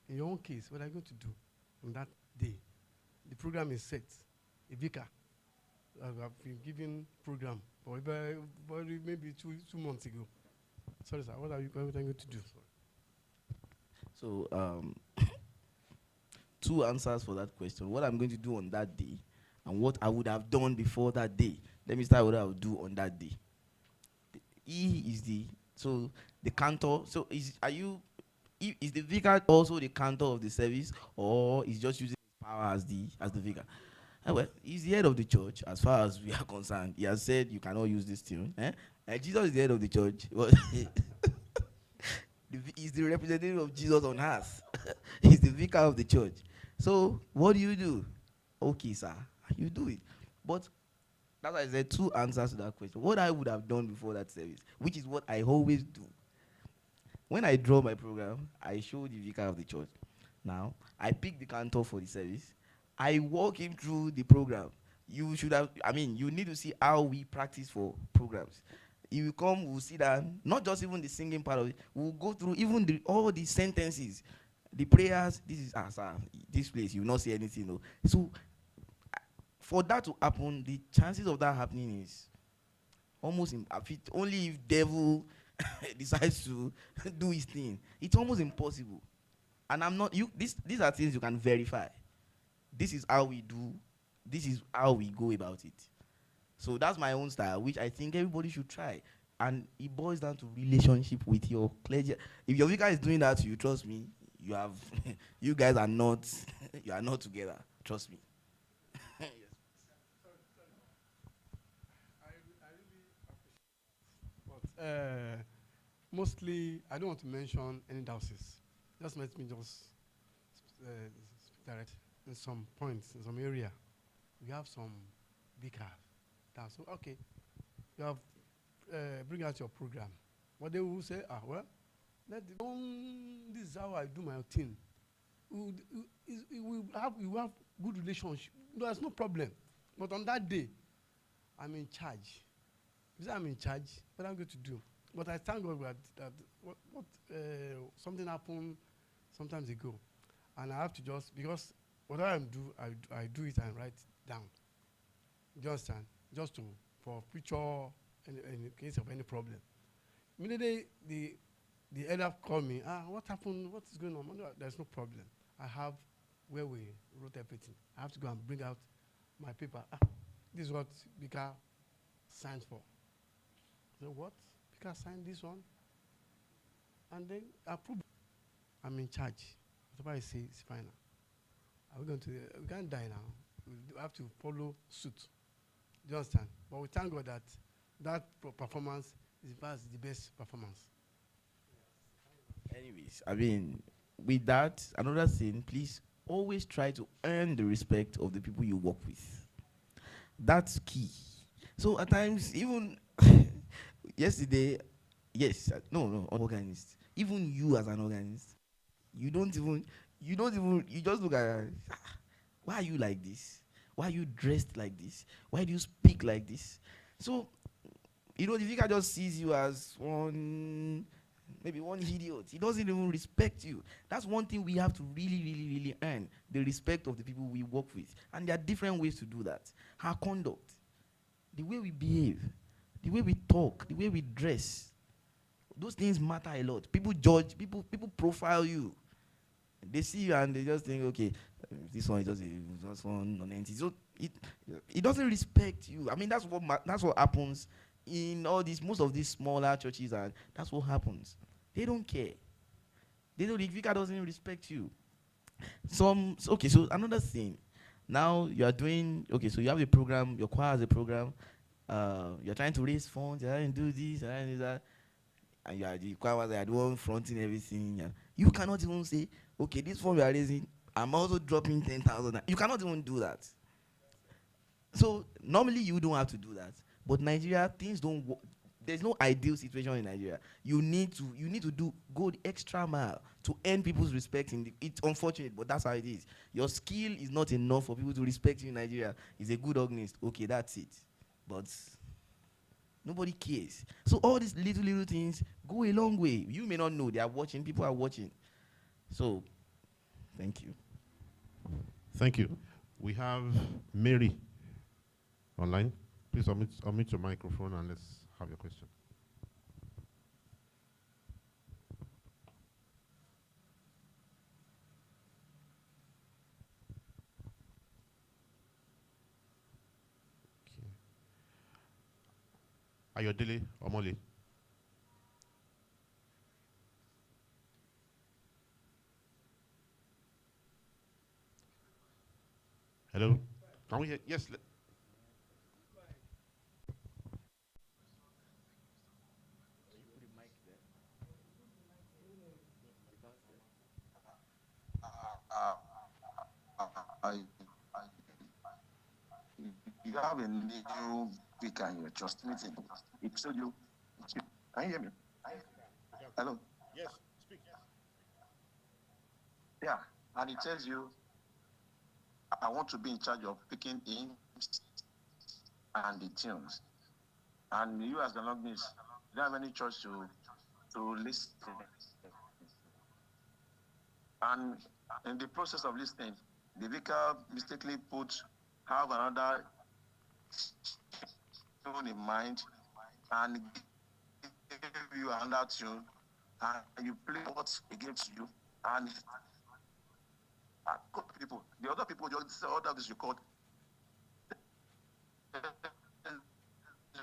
In your own case, what are you going to do on that day? The program is set. A vicar, I've been given program for maybe two months ago. Sorry, sir, what are you going to do? So, two answers for that question. What I'm going to do on that day and what I would have done before that day. Let me start with what I would do on that day. The cantor. So is the vicar also the cantor of the service, or is just using his power as the vicar? Well, he's the head of the church as far as we are concerned. He has said you cannot use this tune. Jesus is the head of the church. He's the representative of Jesus on earth. He's the vicar of the church. So what do? Okay, sir, you do it. But that's why I said two answers to that question. What I would have done before that service, which is what I always do. When I draw my program, I show the vicar of the church. Now, I pick the cantor for the service. I walk him through the program. You need to see how we practice for programs. If you come, we'll see that, not just even the singing part of it, we'll go through even all the sentences, the prayers. This place, you will not see anything. No. So, for that to happen, the chances of that happening is almost only if devil decides to do his thing. It's almost impossible. And these are things you can verify. This is how we do, this is how we go about it. So that's my own style, which I think everybody should try. And it boils down to relationship with your clergy. If your vicar is doing that to you, trust me, you guys are not, you are not together. Trust me. Yes. I really appreciate that. But mostly, I don't want to mention any diocese. Just let me direct in some points, in some area. We have some vicars. So, okay, you have bring out your program. What they will say, this is how I do my thing. We have good relationship. There's no problem. But on that day, I'm in charge. Because I'm in charge, what I'm going to do. But I thank God that something happened sometimes ago. And I have to just, because whatever I do it and write down. Do you understand? Just to, for future, in case of any problem. Immediately, the elder called me, what happened? What is going on? No, there's no problem. I have where we wrote everything. I have to go and bring out my paper. This is what Bika signed for. So what? Bika signed this one? And then approve. I'm in charge. Whatever I say is final. Are we going to, we can't die now. We have to follow suit. Do you understand? But we thank God that that performance is the best performance. Anyways, I mean, with that, another thing, please always try to earn the respect of the people you work with. That's key. So at times, even yesterday, yes, no, organist. Even you as an organist, you just look at, why are you like this? Why are you dressed like this? Why do you speak like this? So, the vicar just sees you as maybe one idiot. He doesn't even respect you. That's one thing we have to really, really, really earn, the respect of the people we work with. And there are different ways to do that. Our conduct, the way we behave, the way we talk, the way we dress, those things matter a lot. People judge, people profile you. They see you and they just think, okay, this one is just one non-entity. So it doesn't respect you. I mean, that's what happens in all these, most of these smaller churches, and that's what happens. They don't care. The vicar doesn't respect you. So another thing. Now you are doing, so you have a program, your choir has a program, you're trying to raise funds, you're trying to do this, you're trying to do that, and you are the choir, they are the one fronting everything. And you cannot even say, okay, this fund we are raising, I'm also dropping 10,000. You cannot even do that. So normally you don't have to do that. But Nigeria, things don't work. There's no ideal situation in Nigeria. You need to go the extra mile to earn people's respect. It's unfortunate, but that's how it is. Your skill is not enough for people to respect you in Nigeria. He's a good organist. Okay, that's it. But nobody cares. So all these little things go a long way. You may not know. They are watching. People are watching. So, thank you. Thank you. We have Mary online. Please omit your microphone and let's have your question. Okay. Ayodele Omole. Hello? Can we hear? Yes. I, you have a new speaker in your trust meeting. It showed you. Can you hear me? Hello? Yes, speak. Yeah. And it tells you, I want to be in charge of picking hymns and the tunes. And you as the organist, you don't have any choice to listen. And in the process of listening, the vicar mistakenly have another tune in mind and give you another tune, and you play what he gives you, and people, the other people, the other is record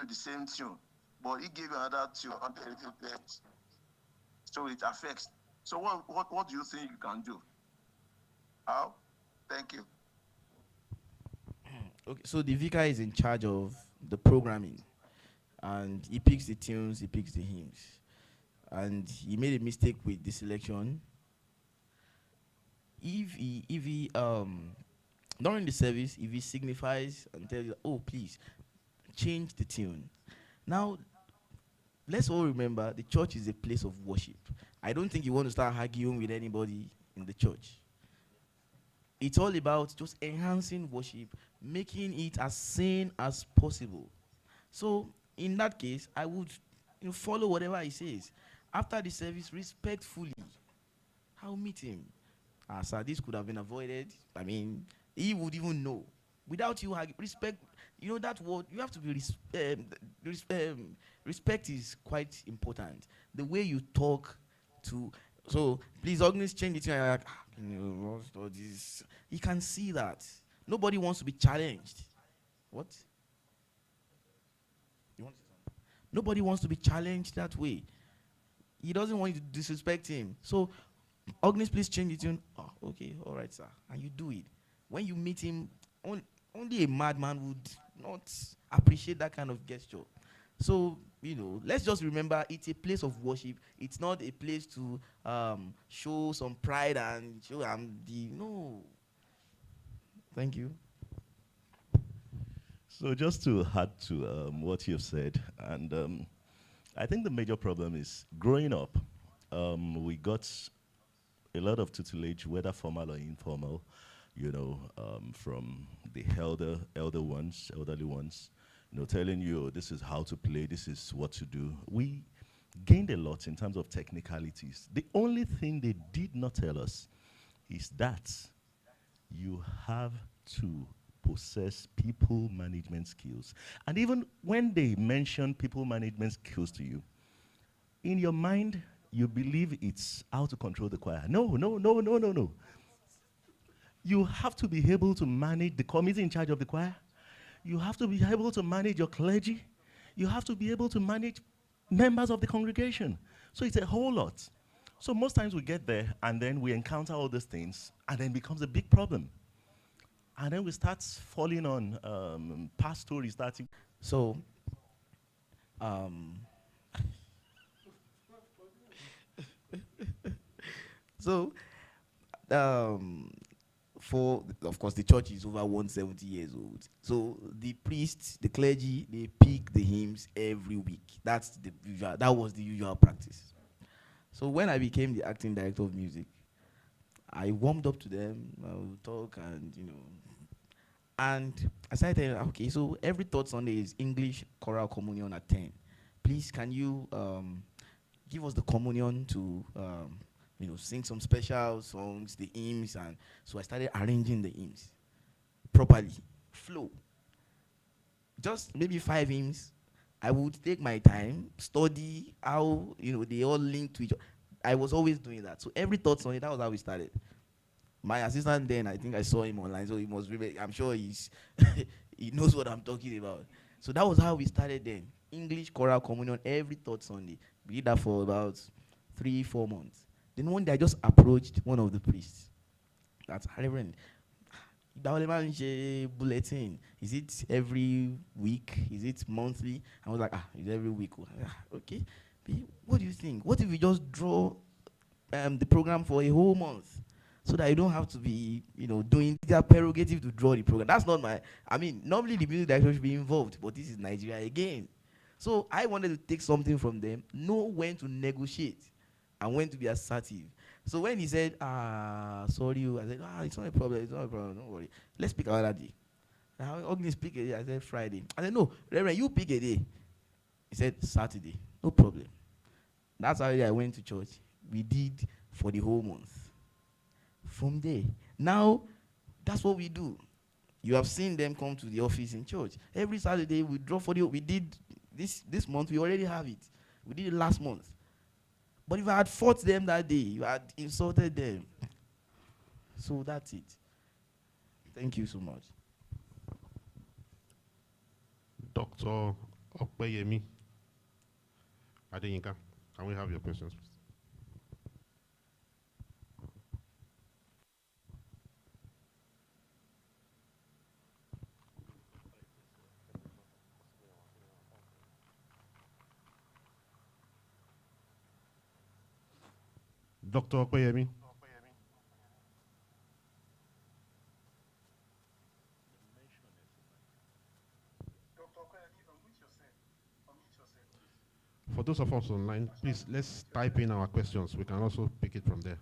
the same tune, but he gave you another tune, so it affects. So what do you think you can do? How? Thank you. Okay, so the vicar is in charge of the programming, and he picks the tunes, he picks the hymns, and he made a mistake with the selection. If he during the service, if he signifies and tells you, oh please change the tune. Now let's all remember the church is a place of worship. I don't think you want to start arguing with anybody in the church. It's all about just enhancing worship, making it as sane as possible. So in that case, I would follow whatever he says. After the service, respectfully, I'll meet him. Ah, sir, this could have been avoided. I mean, he would even know. Without you respect, that word, you have to be res- um, respect is quite important. The way you talk to, so please, Agnes, change it. Like, what's all this? You can see that nobody wants to be challenged. What? You want to say something? Nobody wants to be challenged that way. He doesn't want you to disrespect him. So, Agnes, please change it. Oh, okay, all right, sir. And you do it. When you meet him, only a madman would not appreciate that kind of gesture. So, let's just remember it's a place of worship. It's not a place to show some pride and show I'm the. No. Thank you. So just to add to what you've said, and I think the major problem is growing up, we got a lot of tutelage, whether formal or informal, from the elderly ones, telling you, "Oh, this is how to play, this is what to do." We gained a lot in terms of technicalities. The only thing they did not tell us is that you have to possess people management skills. And even when they mention people management skills to you, in your mind, you believe it's how to control the choir. No, no, no, no, no, no. You have to be able to manage the committee in charge of the choir. You have to be able to manage your clergy. You have to be able to manage members of the congregation. So it's a whole lot. So most times we get there and then we encounter all these things and then it becomes a big problem. And then we start falling on past stories starting. So, um, so, um, for of course the church is over 170 years old. So the priests, the clergy, they pick the hymns every week. That was the usual practice. So when I became the acting director of music, I warmed up to them. I would talk and I started telling them, okay, so every third Sunday is English choral communion at 10. Please, can you give us the communion to sing some special songs, the hymns, and so I started arranging the hymns properly, flow. Just maybe 5 hymns. I would take my time, study how they all link to each other. I was always doing that. So every third Sunday, that was how we started. My assistant then, I think I saw him online, so he must really, I'm sure he knows what I'm talking about. So that was how we started then. English choral communion every third Sunday. We did that for about 3-4 months. Then one day I just approached one of the priests. That's Reverend. Bulletin. Is it every week? Is it monthly? I was like, it's every week. Okay. What do you think? What if we just draw the program for a whole month? So that you don't have to be, doing their prerogative to draw the program. That's not normally the music director should be involved, but this is Nigeria again. So I wanted to take something from them, know when to negotiate and when to be assertive. So when he said, sorry, I said, it's not a problem, don't worry. Let's pick another day. Now, Agnes pick a day. I said, Friday. I said, no, Reverend, you pick a day. He said, Saturday. No problem. That's how I went to church. We did for the whole month. From there, now, that's what we do. You have seen them come to the office in church. Every Saturday, we draw for we did this month, we already have it. We did it last month. But if I had fought them that day, you had insulted them. So that's it. Thank you so much. Dr. Opeyemi Adeyinka, can we have your questions, please? Dr. Opeyemi. For those of us online, please let's type in our questions. We can also pick it from there.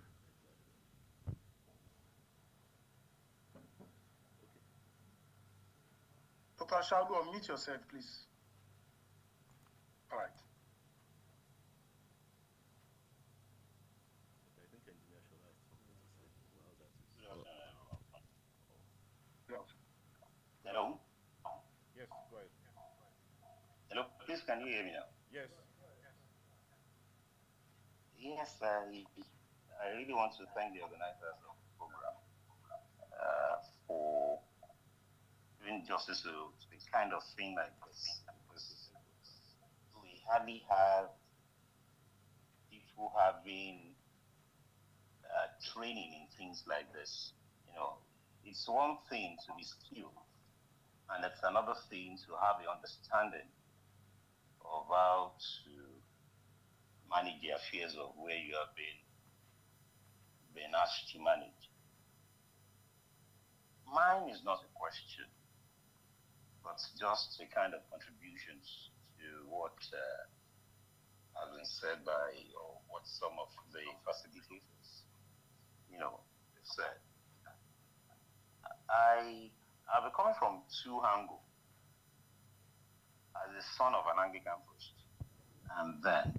Dr. Shagu, unmute yourself, please. can you hear me now? Yes. Yes, I really want to thank the organizers of the program for doing justice to the kind of thing like this, because we hardly have people having training in things like this. You know, it's one thing to be skilled, and it's another thing to have the understanding of how to manage the affairs of where you have been asked to manage. Mine is not a question, but just a kind of contributions to what has been said by, or what some of the facilitators, they've said. I've been coming from two angles as the son of an Anglican priest, and then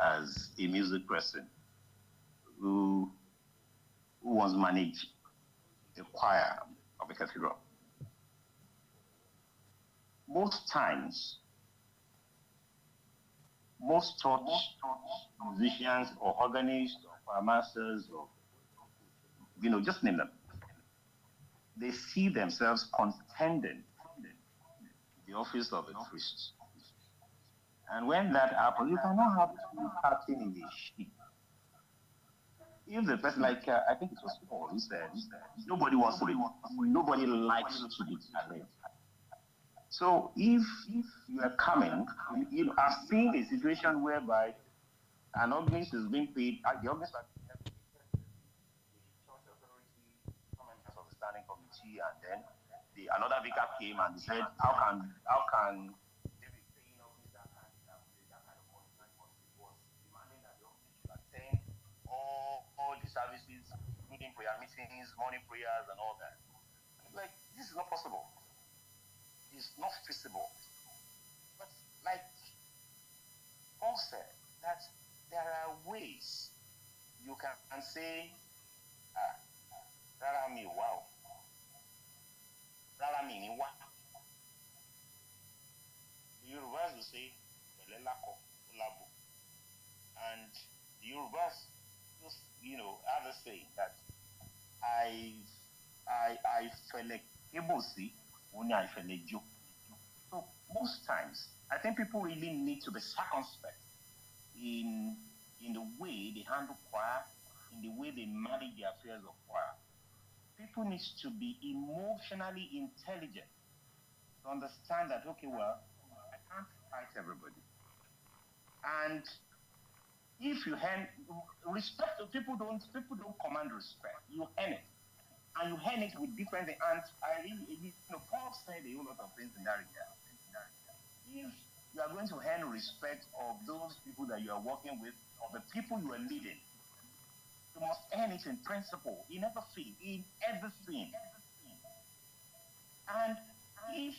as a music person who once managed the choir of a cathedral. Most times, most church musicians or organists or choir masters or, just name them, they see themselves contending the office of a priest. And when that happens, you cannot have two captain in the ship. If the person, like I think it was Paul who said, nobody wants to be, nobody likes to be challenged. So if you are coming, I've seen a situation whereby an organist is being paid, the organist are the church authority, some members of the standing committee, and then another vicar came and said, how can they be paying organists that kind of money? And it was demanding that the organist should attend all the services, including prayer meetings, morning prayers, and all that. And it's like, this is not possible. It's not feasible. But like Paul said, that there are ways you can say, rárá mi wá o, rárá mi ní wá. The Yorubas will say, pẹ̀lẹ́ lákọ ó lábò. And the Yorubas just, have a saying that I fẹlẹ̀ kébò sí, òun ni àìfẹlẹ̀ jó. So most times, I think people really need to be circumspect in the way they handle choir, in the way they manage the affairs of choir. People need to be emotionally intelligent to understand that, okay, well, I can't fight everybody. And if you hand respect, people don't command respect. You earn it. And you earn it with different things. And I really, Paul said a whole lot of things in that regard. If you are going to earn respect of those people that you are working with, of the people you are leading, you must earn it in principle, in everything. And if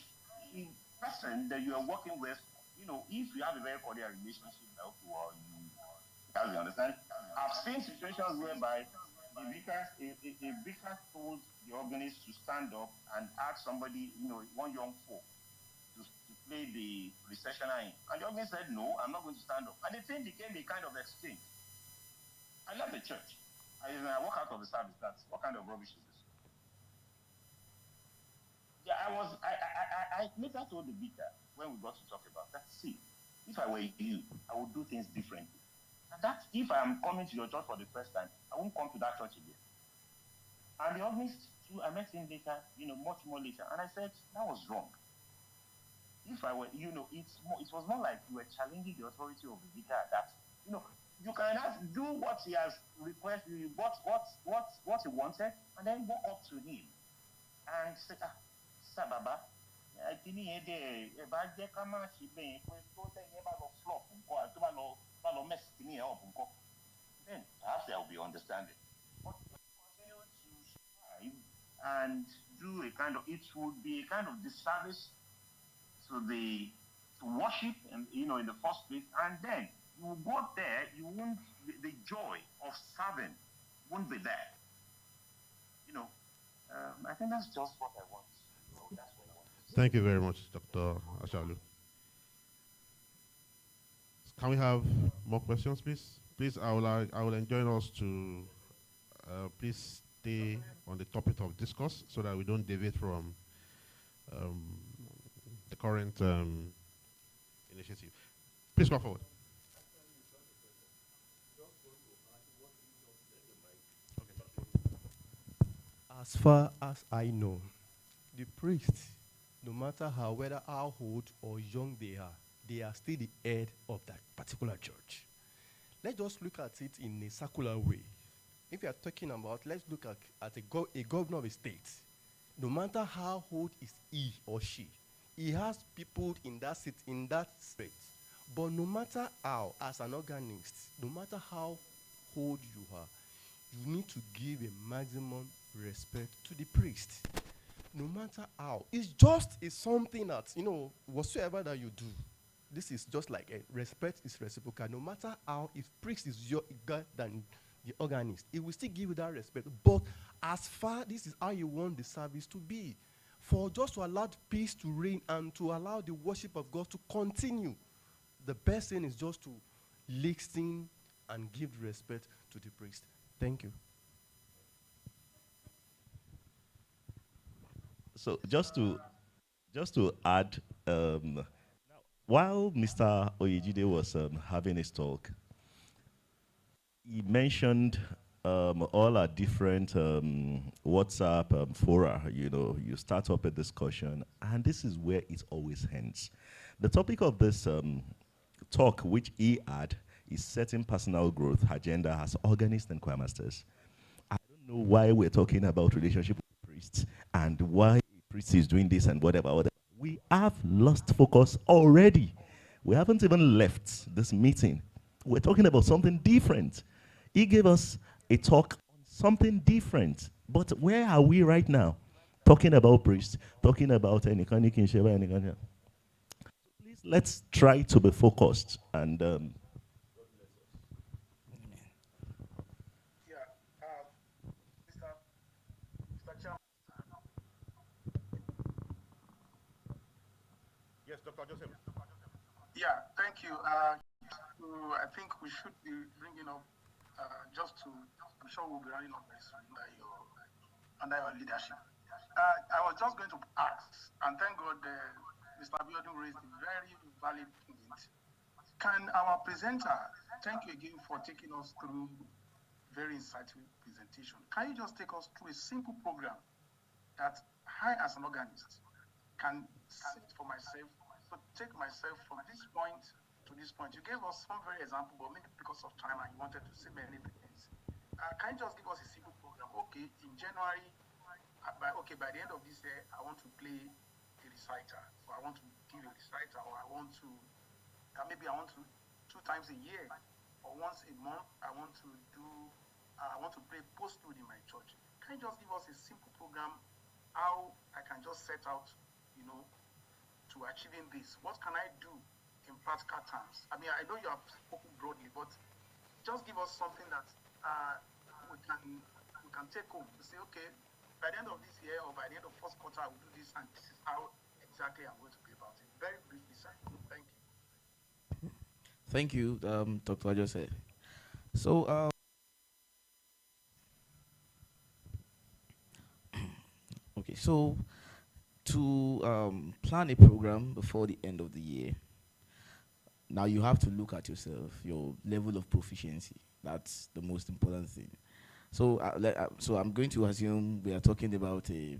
the person that you are working with, if you have a very cordial relationship, you understand? I've seen situations whereby a vicar told the organist to stand up and ask somebody, one young folk, to play the recessional in. And the organist said, no, I'm not going to stand up. And the thing became a kind of exchange. I left the church. I walk out of the service. What kind of rubbish is this? Yeah, I later told the vicar when we got to talk about that. See, if I were you, I would do things differently. And that's if I'm coming to your church for the first time, I won't come to that church again. And the organist too, I met him later, much more later, and I said that was wrong. If I were, it was more like you were challenging the authority of the vicar at that. You can do what he has requested, what he wanted, and then walk up to him and say, Sir Baba, then perhaps there will be understanding. But continue to strive and do it would be a kind of disservice to worship and in the first place, and then you will go there, you won't, the joy of serving won't be there. I think that's just what I want. That's what I want. Thank you very much, Dr. Ashalu. Can we have more questions, please? Please, I will enjoin us to please stay on the topic of discourse so that we don't deviate from um, the current initiative. Please come forward. As far as I know, the priests, no matter whether how old or young they are still the head of that particular church. Let's just look at it in a circular way. If you are talking about, let's look at a governor of a state. No matter how old is he or she, he has people in that state. But no matter how, as an organist, no matter how old you are, you need to give a maximum respect to the priest. No matter how. It's something that, whatsoever that you do, this is just like a respect is reciprocal. No matter how, if priest is your God than the organist, he will still give you that respect. But as far, this is how you want the service to be. For just to allow peace to reign and to allow the worship of God to continue, the best thing is just to listen and give respect to the priest. Thank you. So just to add, while Mr. Oyejide was having his talk, he mentioned all our different WhatsApp fora. You start up a discussion, and this is where it always ends. The topic of this talk, which he had, is setting personal growth agenda as organists and choir masters. I don't know why we're talking about relationship with priests and why a priest is doing this and whatever. We have lost focus already. We haven't even left this meeting. We're talking about something different. He gave us a talk on something different. But where are we right now? Talking about priests, talking about any kind of kinship, any kind of. Please, let's try to be focused and. Mr. Chairman. Yes, Dr. Joseph. Yeah, thank you. I think we should be bringing up I'm sure we'll be running on this under your leadership. I was just going to ask, and thank God Mr. Abiodun raised a very valid point. Can our presenter, thank you again for taking us through very insightful presentation. Can you just take us through a simple program that I, as an organist, can set for myself, to take myself from this point to this point? You gave us some very example, but maybe because of time and you wanted to say many things. Can you just give us a simple program? Okay, in January, by the end of this year, I want to play a reciter, or I want to give a reciter, or I want to, maybe I want to 2 times a year, or once a month, I want to play postlude in my church. Can you just give us a simple program, how I can just set out, to achieving this? What can I do in practical terms? I mean, I know you have spoken broadly, but just give us something that we can take home to say, okay, by the end of this year or by the end of first quarter, I will do this, and this is how exactly I'm going to be about it. Very briefly, sir. Thank you. Thank you, Dr. Joseph. So, okay, so to plan a program before the end of the year, now you have to look at yourself, your level of proficiency. That's the most important thing. So, so I'm going to assume we are talking about a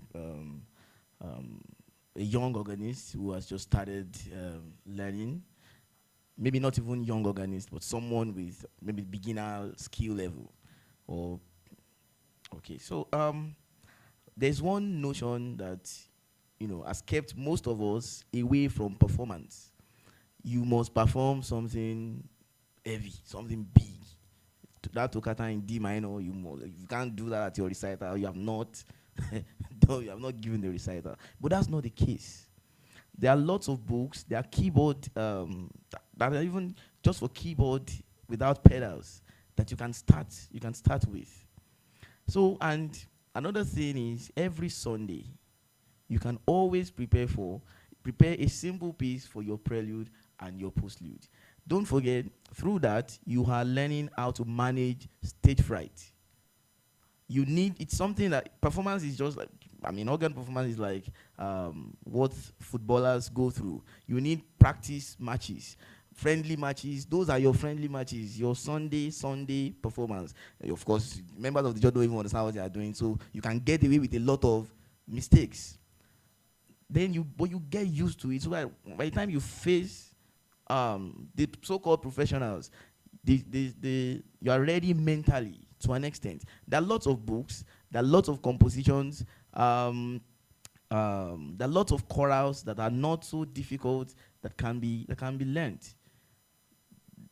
young organist who has just started learning. Maybe not even young organist, but someone with maybe beginner skill level. Or okay, so there's one notion that has kept most of us away from performance. You must perform something heavy, something big. That toccata in D minor, you can't do that at your recital. You have not, you have not given the recital. But that's not the case. There are lots of books. There are keyboard that are even just for keyboard without pedals that you can start. You can start with. So, and another thing is every Sunday, you can always prepare a simple piece for your prelude and your postlude. Don't forget, through that, you are learning how to manage stage fright. You need, it's something that performance is just like, I mean, organ performance is like what footballers go through. You need practice matches, friendly matches. Those are your friendly matches, your Sunday performance. Of course, members of the judge don't even understand what they are doing, so you can get away with a lot of mistakes. Then but you get used to it. So that by the time you face the so-called professionals, you are ready mentally to an extent. There are lots of books, there are lots of compositions, there are lots of chorals that are not so difficult that can be learned.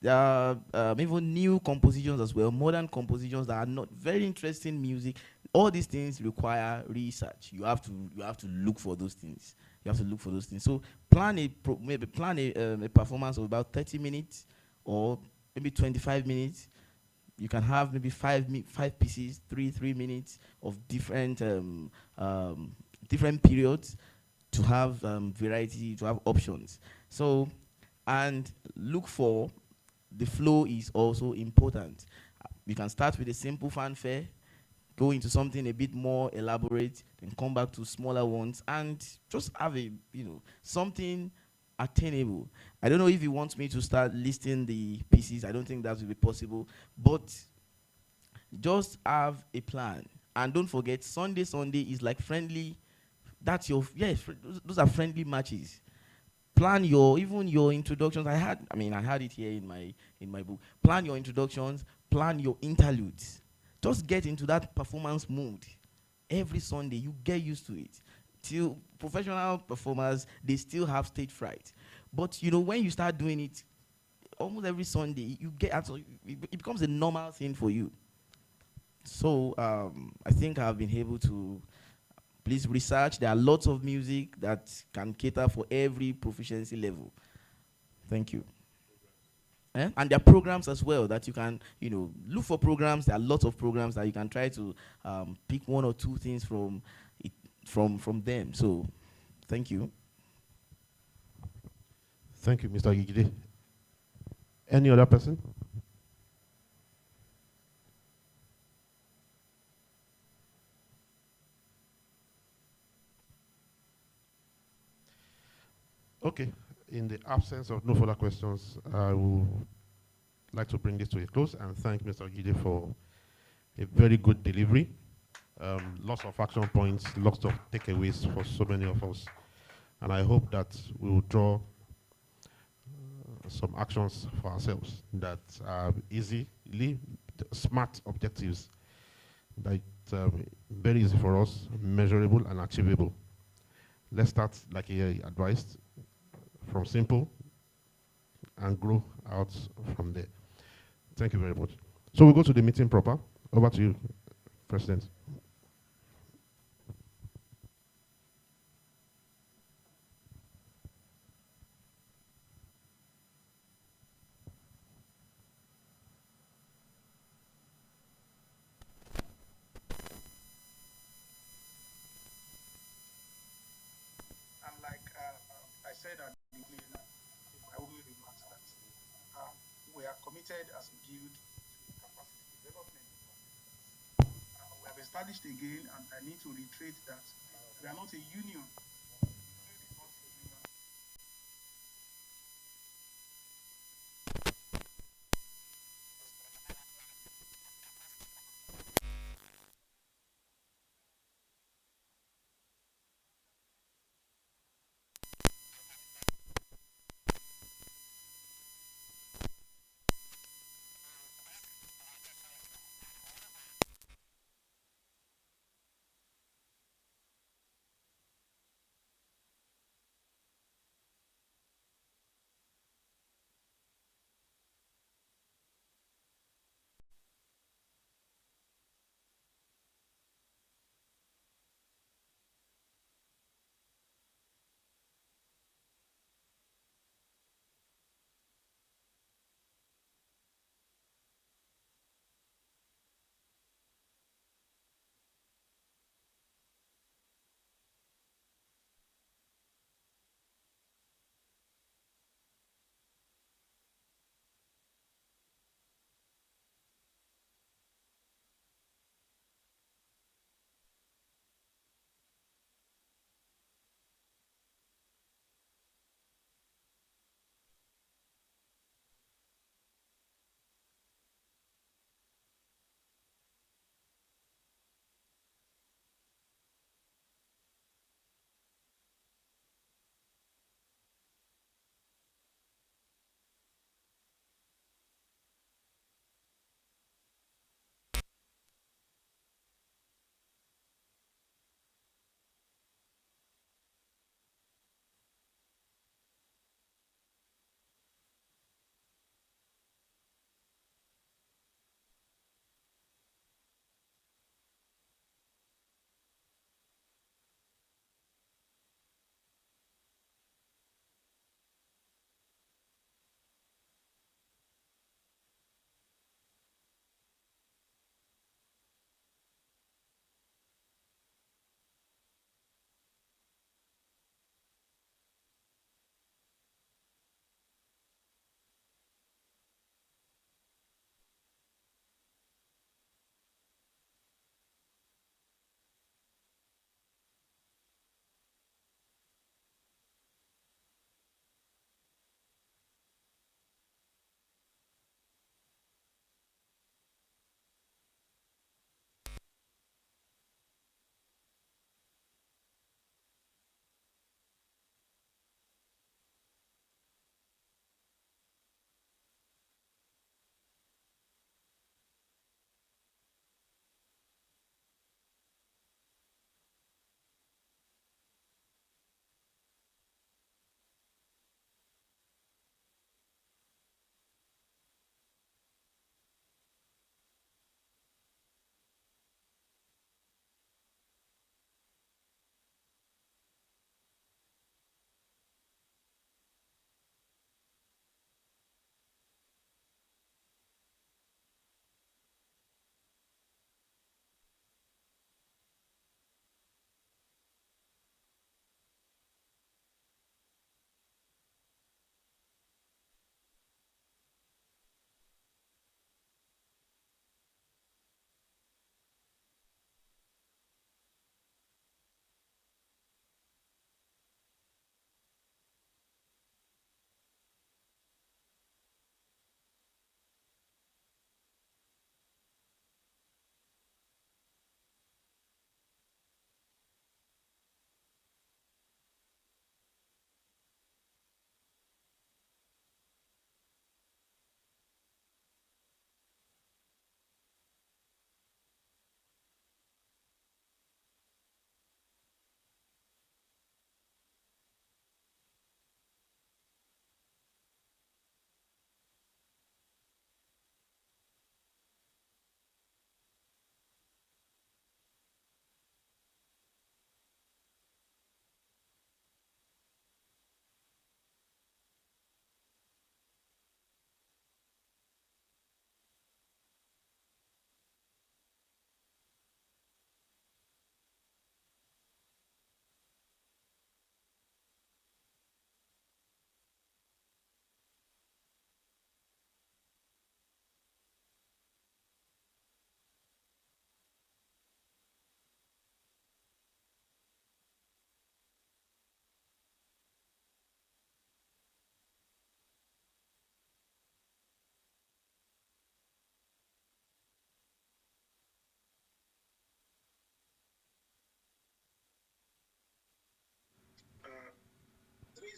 There are even new compositions as well, modern compositions that are not very interesting music. All these things require research. You have to look for those things. You have to look for those things. So maybe plan a performance of about 30 minutes or maybe 25 minutes. You can have maybe five pieces, 3 minutes of different periods to have variety, to have options. So, and look for the flow is also important. You can start with a simple fanfare, go into something a bit more elaborate, then come back to smaller ones, and just have something attainable. I don't know if you want me to start listing the pieces. I don't think that will be possible, but just have a plan. And don't forget, Sunday is like friendly. That's your, yes, those are friendly matches. Plan even your introductions. I had it here in my book. Plan your introductions, plan your interludes. Just get into that performance mood. Every Sunday, you get used to it. Till professional performers, they still have stage fright. But when you start doing it almost every Sunday, it becomes a normal thing for you. So I think I've been able to. Please research. There are lots of music that can cater for every proficiency level. Thank you. And there are programs as well that you can, look for programs. There are lots of programs that you can try to pick one or two things from them. So, thank you. Thank you, Mr. Gigide. Any other person? Okay. In the absence of no further questions, I would like to bring this to a close and thank Mr. Gide for a very good delivery. Lots of action points, lots of takeaways for so many of us. And I hope that we will draw some actions for ourselves that are easily smart objectives that very easy for us, measurable and achievable. Let's start, like he advised, from simple and grow out from there. Thank you very much. So we'll go to the meeting proper. Over to you, President. And like I said at the beginning, I will remarks that we are committed as a guild to capacity development. We have established again, and I need to reiterate that we are not a union. Guild is not a union.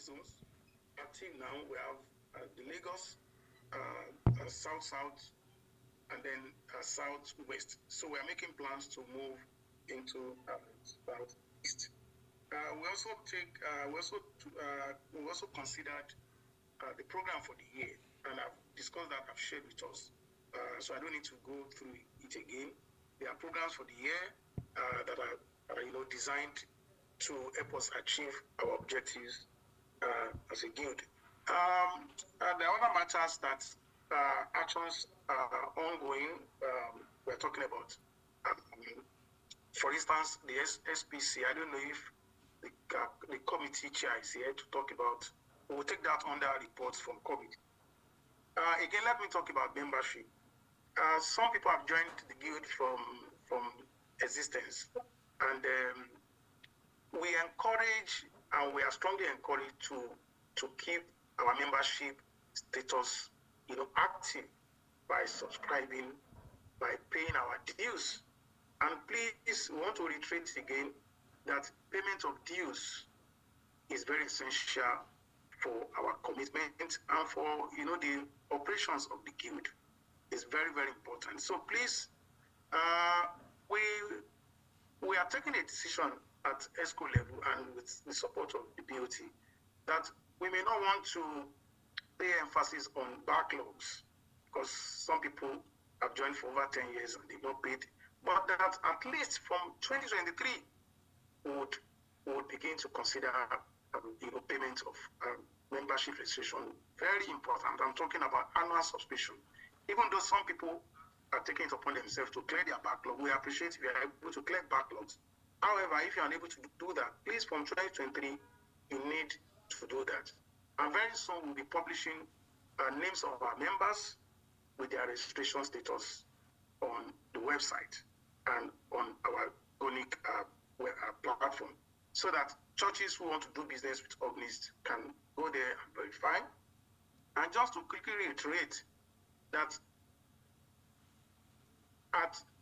zones active now. We have the Lagos, South, and then Southwest. So we are making plans to move into Southeast. We also considered the program for the year, and I've discussed that. I've shared with us, so I don't need to go through it again. There are programs for the year that are designed to help us achieve our objectives as a guild. The other matters that actions are ongoing. We're talking about, for instance, the SPC. I don't know if the committee chair is here to talk about. We will take that under reports from committee. Again, let me talk about membership. Some people have joined the guild from existence, and we encourage and we are strongly encouraged to keep our membership status, active by subscribing, by paying our dues. And please, we want to reiterate again that payment of dues is very essential for our commitment and for the operations of the guild. Is very, very important. So please, we are taking a decision at ESCO level and with the support of the BOT that we may not want to pay emphasis on backlogs, because some people have joined for over 10 years and they've not paid, but that at least from 2023 would begin to consider payment of membership registration. Very important. I'm talking about annual subscription. Even though some people are taking it upon themselves to clear their backlog, we appreciate if you are able to clear backlogs. However, if you are unable to do that, please, from 2023, you need to do that. And very soon we'll be publishing names of our members with their registration status on the website and on our Gonic platform, so that churches who want to do business with Organists can go there and verify. And just to quickly reiterate that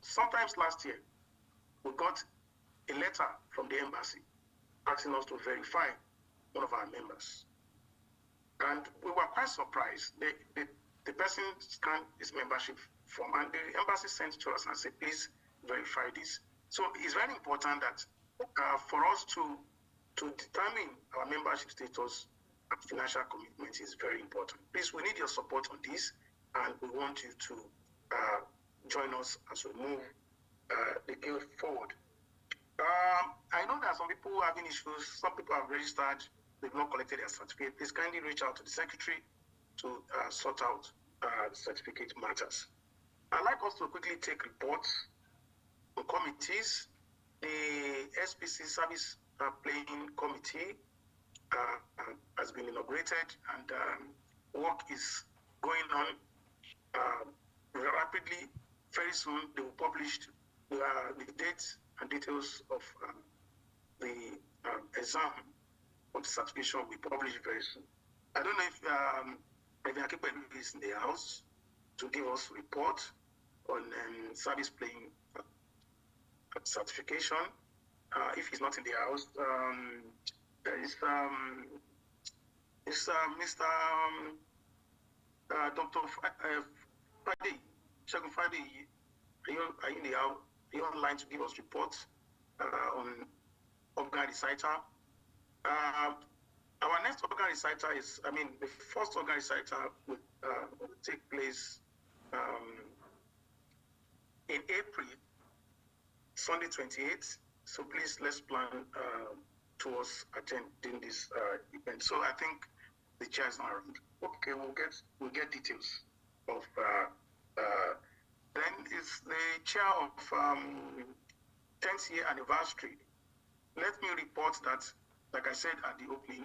sometimes last year, we got a letter from the embassy asking us to verify one of our members. And we were quite surprised. The person scanned his membership form, and the embassy sent to us and said, please verify this. So it's very important that for us to determine our membership status and financial commitment is very important. Please, we need your support on this, and we want you to join us as we move the guild forward. I know that some people are having issues. Some people have registered, they've not collected their certificate. Please kindly reach out to the secretary to sort out the certificate matters. I'd like us to quickly take reports on committees. The SPC Service Playing Committee has been inaugurated, and work is going on rapidly. Very soon they will publish the dates and details of the exam of the certification will be published very soon. I don't know if Akipelu is in the house to give us a report on service playing certification. If he's not in the house, there is Mr. Dr. Friday, Second Friday. Are you in the house? Are you online to give us reports on organ reciter? Our next organ reciter is, the first organ reciter will take place in April, Sunday 28th. So please, let's plan towards attending this event. So I think the chair is not around. Okay, we'll get details of. Then is the chair of 10th year anniversary. Let me report that, like I said at the opening,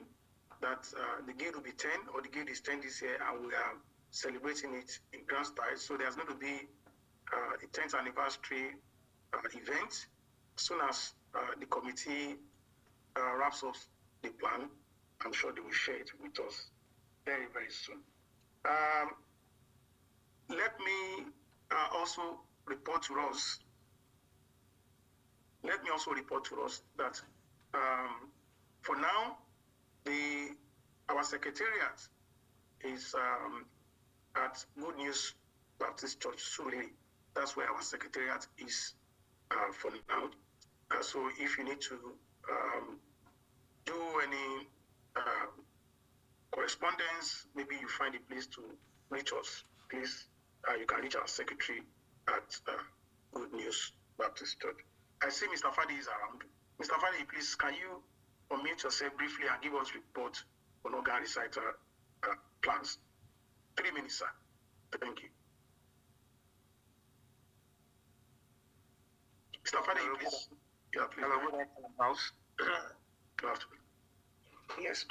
that the guild will be 10, or the guild is 10 this year, and we are celebrating it in grand style. So there's going to be a 10th anniversary event. As soon as the committee wraps up the plan, I'm sure they will share it with us very, very soon. Let me also report to us. Let me also report to us that for now, the our secretariat is at Good News Baptist Church, Suli. That's where our secretariat is for now. So if you need to do any correspondence, maybe you find a place to reach us, please, you can reach our secretary at Good News Baptist Church. I see Mr. Fadi is around. Mr. Fadi, please, can you unmute yourself briefly and give us report on organ recital plans? 3 minutes, sir. Thank you. Mr. Fadi, please. Yeah, please. Hello, good afternoon, House. Good afternoon. Yes.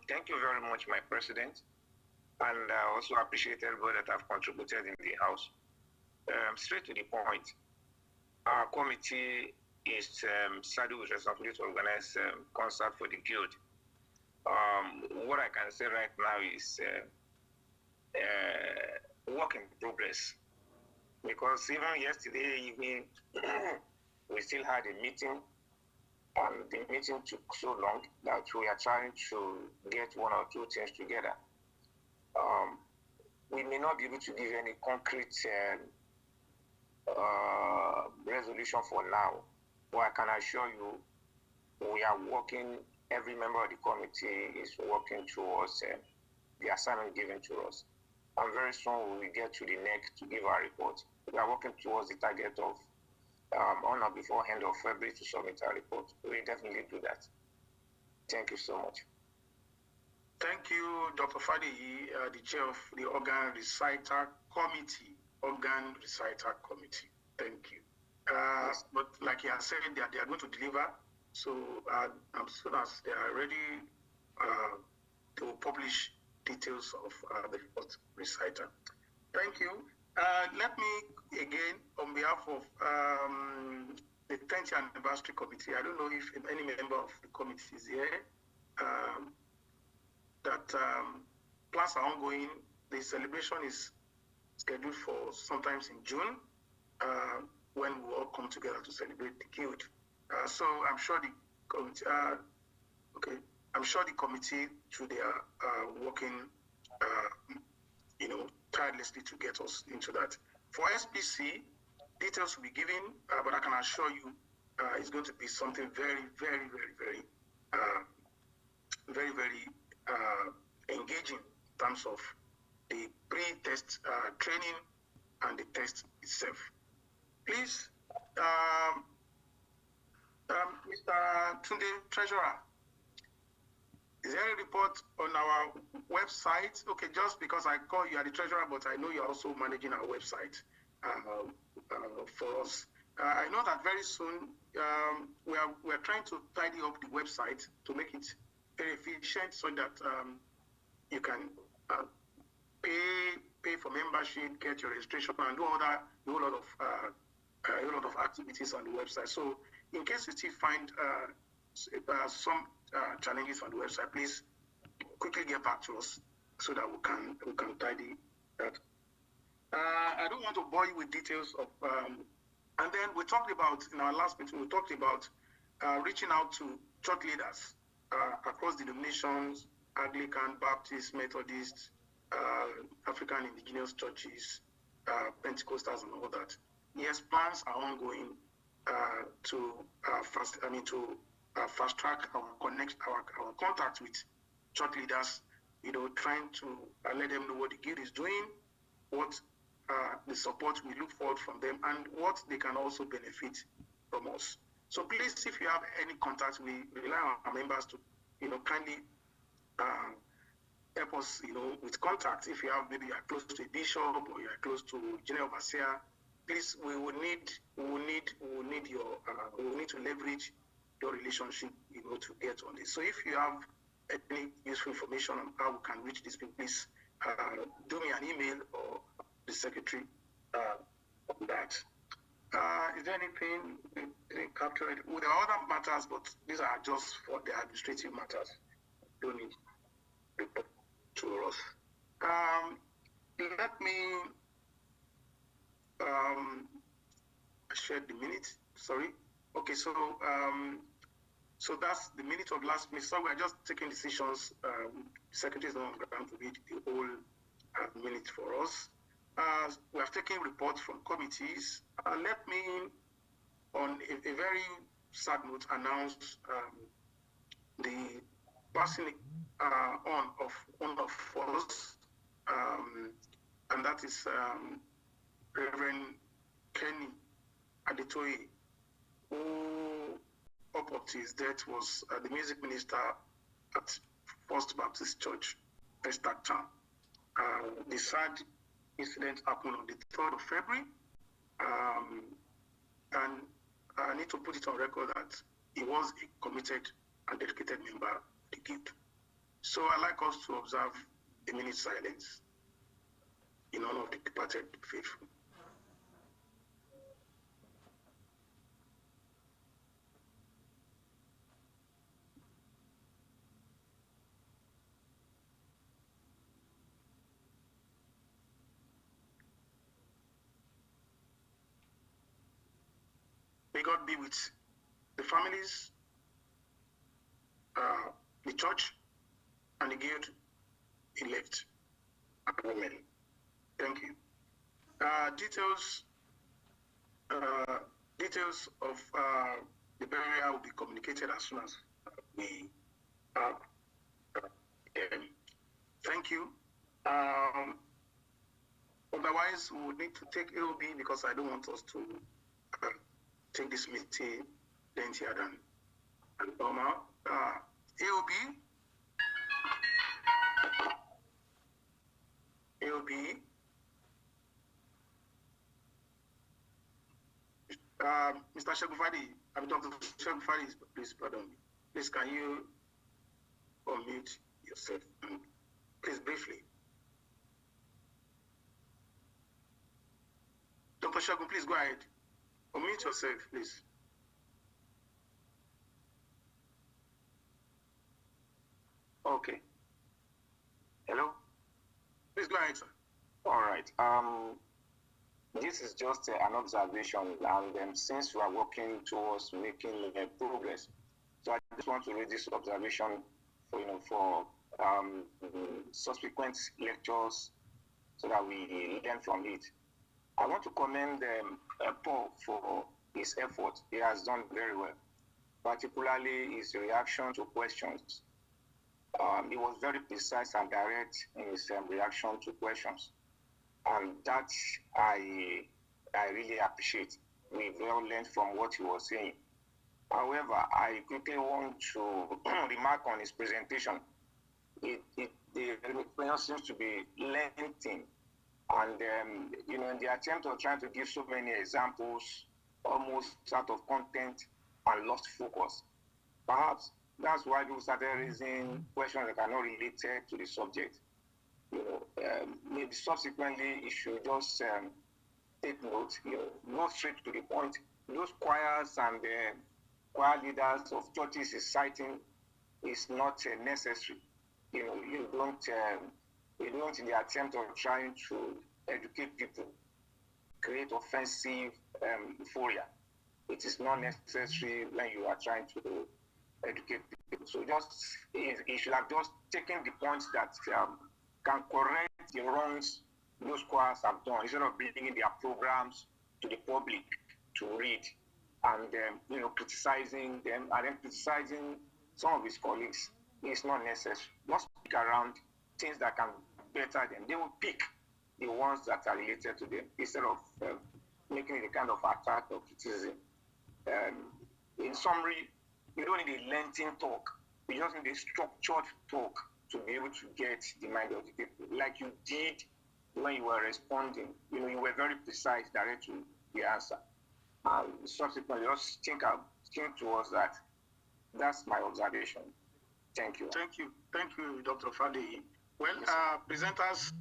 Thank you very much, my president, and also appreciate everybody that have contributed in the House. Straight to the point, our committee is saddled with responsibility to organize concert for the guild. What I can say right now is work in progress, because even yesterday evening we still had a meeting, and the meeting took so long that we are trying to get one or two things together. We may not be able to give any concrete resolution for now, but I can assure you we are working, every member of the committee is working towards the assignment given to us. And very soon we will get to the neck to give our report. We are working towards the target of on or before end of February to submit our report. We will definitely do that. Thank you so much. Thank you, Dr. Fadi, the chair of the Organ Reciter Committee. Organ Reciter Committee. Thank you. But like he has said, they are going to deliver. So as soon as they are ready, they will publish details of the report reciter. Thank you. Let me again, on behalf of the 10th anniversary committee, I don't know if any member of the committee is here, that plans are ongoing. The celebration is scheduled for sometimes in June, when we all come together to celebrate the guild. So I'm sure the committee, I'm sure the committee today are working, tirelessly to get us into that. For SPC, details will be given, but I can assure you it's going to be something very, very, very, very, very engaging in terms of the pre-test training and the test itself. Please, Mr. Tunde, Treasurer, is there a report on our website? Okay, just because I call you are the treasurer, but I know you're also managing our website for us. I know that very soon we're trying to tidy up the website to make it very efficient, so that you can pay for membership, get your registration, and do a whole lot of activities on the website. So, in case you still find some challenges on the website, please quickly get back to us so that we can tidy that. I don't want to bore you with details of, and then we talked about, in our last meeting, we talked about reaching out to church leaders across denominations, Anglican, Baptist, Methodist, African indigenous churches, Pentecostals, and all that. Yes, plans are ongoing to fast track our contact with church leaders, trying to let them know what the guild is doing, what the support we look forward from them, and what they can also benefit from us. So please, if you have any contacts, we rely on our members to, kindly help us, with contacts. If you have, maybe you are close to a bishop or you are close to general overseer, please, we will need to leverage your relationship, to get on this. So if you have any useful information on how we can reach these people, please do me an email or the secretary on that. Is there anything captured? Well, there are other matters, but these are just for the administrative matters. Don't need report to us. Let me share the minutes. Sorry. Okay, so So that's the minute of last minute. So we're just taking decisions. Secretary is not on ground to read the whole minute for us. We have taken reports from committees. Let me, on a very sad note, announce the passing on of one of us, and that is Reverend Kenny Adetoye, who up to his death was the music minister at First Baptist Church, Esther Town. The sad incident happened on the 3rd of February, and I need to put it on record that he was a committed and dedicated member of the guild. So I'd like us to observe a minute silence in honor of the departed faithful. May God be with the families, the church, and the guild elect. Amen. Thank you. Details of the burial will be communicated as soon as we have thank you. Otherwise, we would need to take AOB because I don't want us to take this meeting lengthier than normal. AOB. Mr. Shagufadi, I'm Dr. Shagufadi, please pardon me. Please, can you unmute yourself? Please, briefly. Dr. Shagun, please go ahead. Unmute yourself, please. Okay. Hello? Please go ahead, sir. All right. This is just an observation, and since we are working towards making progress, so I just want to read this observation for subsequent lectures, so that we learn from it. I want to commend Paul for his effort. He has done very well, particularly his reaction to questions. He was very precise and direct in his reaction to questions. And that I really appreciate. We've all learned from what he was saying. However, I quickly want to remark on his presentation. The presentation seems to be lengthy, and in the attempt of trying to give so many examples, almost out of content and lost focus. Perhaps that's why people started raising questions that are not related to the subject. Maybe subsequently you should just take note, go straight to the point. Those choirs and choir leaders of churches is citing is not necessary. You don't in the attempt of trying to educate people, create offensive euphoria. It is not necessary when you are trying to educate people. So you should have just taken the points that can correct the wrongs those choirs have done, instead of bringing their programs to the public to read and criticizing them and then criticizing some of his colleagues. It's not necessary. Just pick around things that can better them. They will pick the ones that are related to them instead of making the kind of attack or criticism. In summary, you don't need a lengthy talk. You just need a structured talk to be able to get the mind of the people, like you did when you were responding. You were very precise, direct to the answer. Subsequently, just think towards that. That's my observation. Thank you. Thank you, Dr. Fadi. Well, yes, presenters.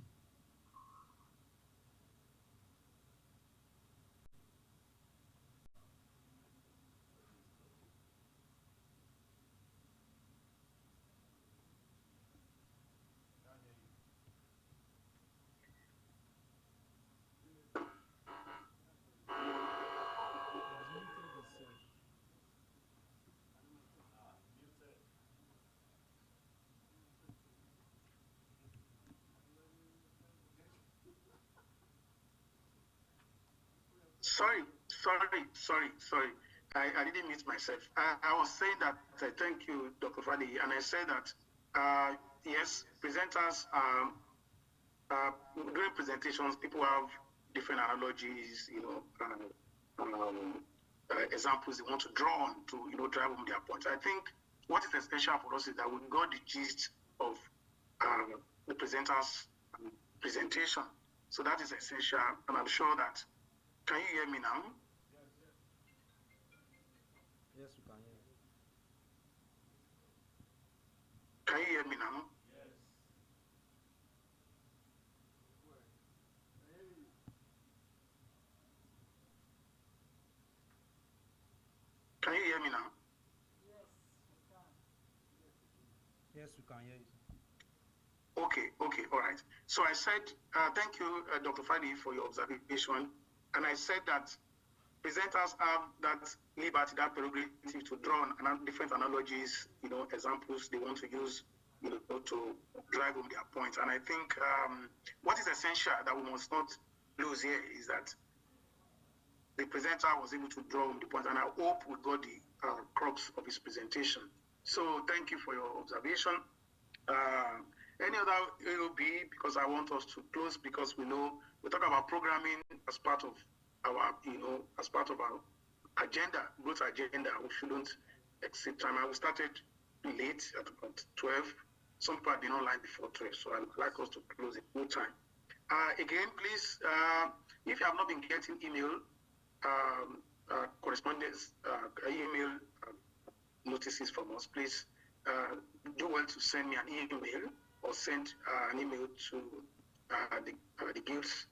Sorry. I didn't mute myself. I was saying that, thank you, Dr. Fadi, and I said that, yes, presenters, during presentations, people have different analogies, examples they want to draw on to, drive home their points. I think what is essential for us is that we got the gist of the presenter's presentation. So that is essential, and I'm sure that, can you hear me now? Yes, we can hear you. Can you hear me now? Can you hear me now? Yes, we can hear you. Okay, all right. So I said, thank you, Dr. Fadi, for your observation. And I said that presenters have that liberty, that prerogative to draw on different analogies, examples they want to use, to drive home their point. And I think what is essential that we must not lose here is that the presenter was able to draw home the point, and I hope we got the crux of his presentation. So thank you for your observation. Any other AOB, because I want us to close, because we know we talk about programming as part of our, as part of our agenda, growth agenda. We shouldn't exceed time. And we started late at about 12. Some people did not like before 12, so I'd like us to close it no time. Again, please, if you have not been getting email, correspondence, email notices from us, please do well to send me an email or send an email to the guild's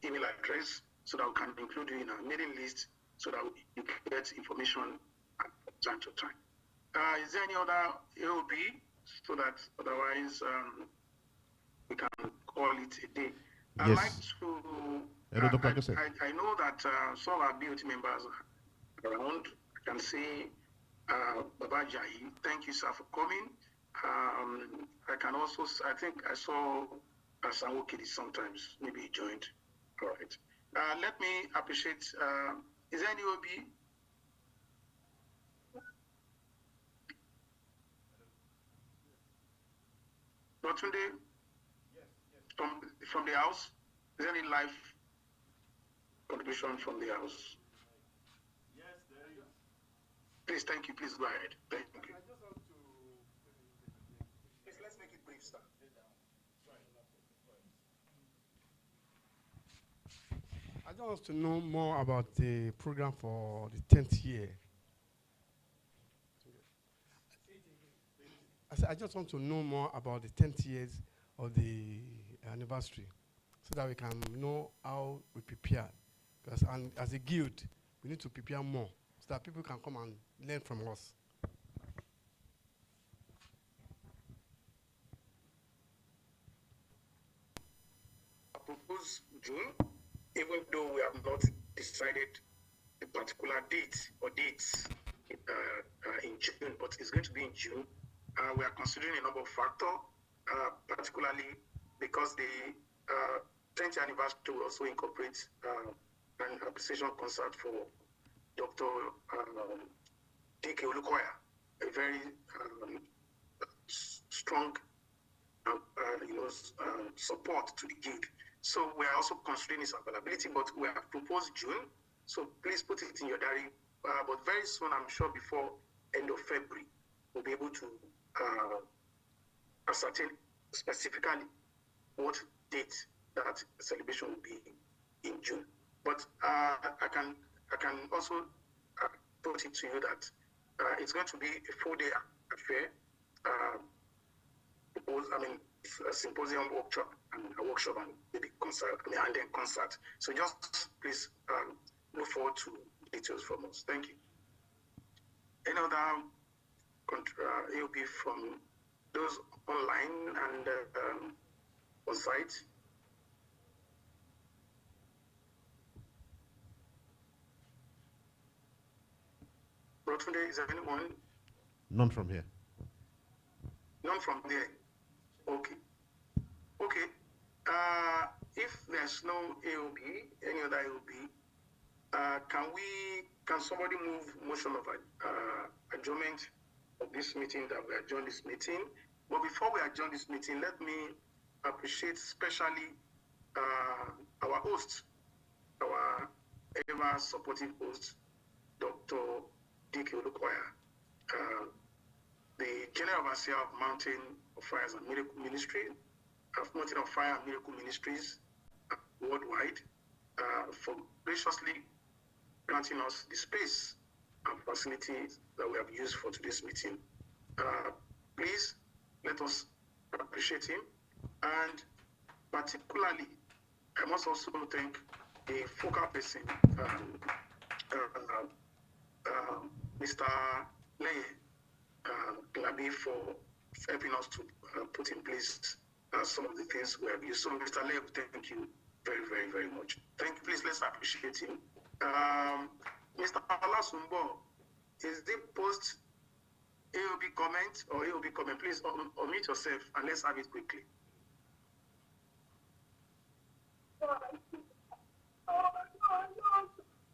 email address, so that we can include you in our mailing list, so that you get information from time to time. Is there any other AOB, so that otherwise we can call it a day? I'd like to, I know that some of our BOT members are around. I can see Baba Jai, thank you, sir, for coming. I can also, I think I saw Sanwo Kidi sometimes, maybe he joined. All right. Let me appreciate, is there any OB? Rotunde? Yes. From the house? Is there any live contribution from the house? Yes, there is. Please, thank you. Please go ahead. Thank you. Please, let's make it brief, sir. I just want to know more about the program for the 10th year. I just want to know more about the 10th years of the anniversary, so that we can know how we prepare. Because as a guild, we need to prepare more, so that people can come and learn from us. I propose June, even though we have not decided a particular date or dates in June, but it's going to be in June. We are considering a number of factors, particularly because the 10th anniversary will also incorporate an appreciation concert for Dr. D.K. Olukoya, a very strong support to the gig. So we are also considering its availability, but we have proposed June. So please put it in your diary. But very soon, I'm sure before end of February, we'll be able to ascertain specifically what date that celebration will be in June. But I can also put it to you that it's going to be a 4-day affair. A symposium, workshop, and maybe concert, and then concert. So just please look forward to details from us. Thank you. Any other AOB from those online and on site? Rotunde, is there anyone? None from here. None from there. Okay. Okay. If there's no AOB, any other AOB, Can somebody move motion of adjournment of this meeting, that we adjourn this meeting? But before we adjourn this meeting, let me appreciate especially our host, our ever supportive host, Dr. D.K. Olukoya, the General Overseer of Mountain of Fires and Miracle Ministry, of Mountain of Fire and Miracle Ministries worldwide, for graciously granting us the space and facilities that we have used for today's meeting. Please let us appreciate him, and particularly I must also thank the focal person, Mr. Leye Glabi, for helping us to put in place some of the things we have used. So, Mr. Leye, thank you very, very, very much. Thank you. Please, let's appreciate him. Mr. Alasumbo, is the post AOB comment or AOB comment? Please unmute yourself and let's have it quickly.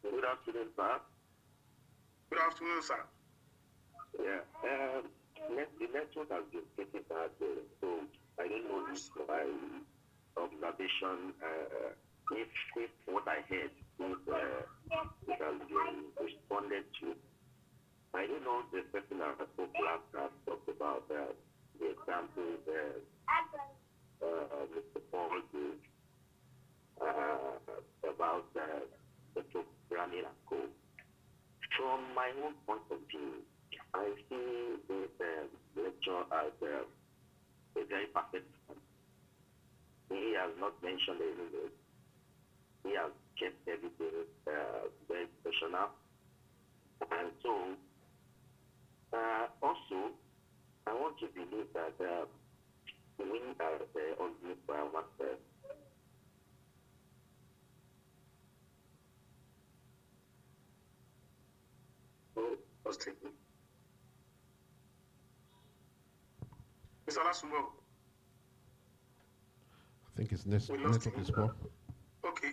Good afternoon, sir. Good afternoon, sir. Yeah. The network has been taken bad, so I don't know if my observation, if what I heard, if it has been responded to. I don't know the person that spoke last has talked about the examples Mr. Paul gave about the programming and code. From my own point of view, I see this lecture as a very perfect one. He has not mentioned anything. He has kept everything very professional. And so, also, I want to believe that we as Organists by ourselves, Mr. Lasumo. I think his network is poor. Okay.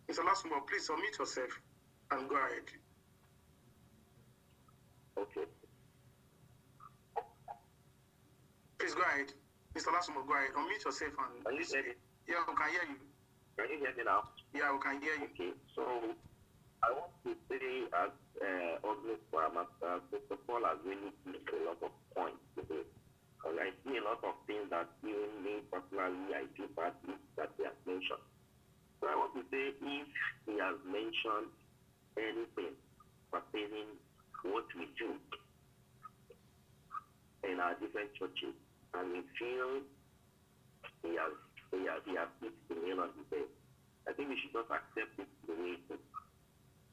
Mr. Lasumo, please unmute yourself and go ahead. okay. Please go ahead. Mr. Lasumo, go ahead. Unmute yourself and... Can you hear me? Yeah, we can hear you. Can you hear me now? Yeah, we can hear you. Okay, so I want to say as Organists for Master, first of all, has really made a lot of points today. And I see a lot of things that even me personally, I feel bad with that he has mentioned. So I want to say if he has mentioned anything pertaining what we do in our different churches, and we feel he has hit the nail on the head, I think we should not accept it the way it is.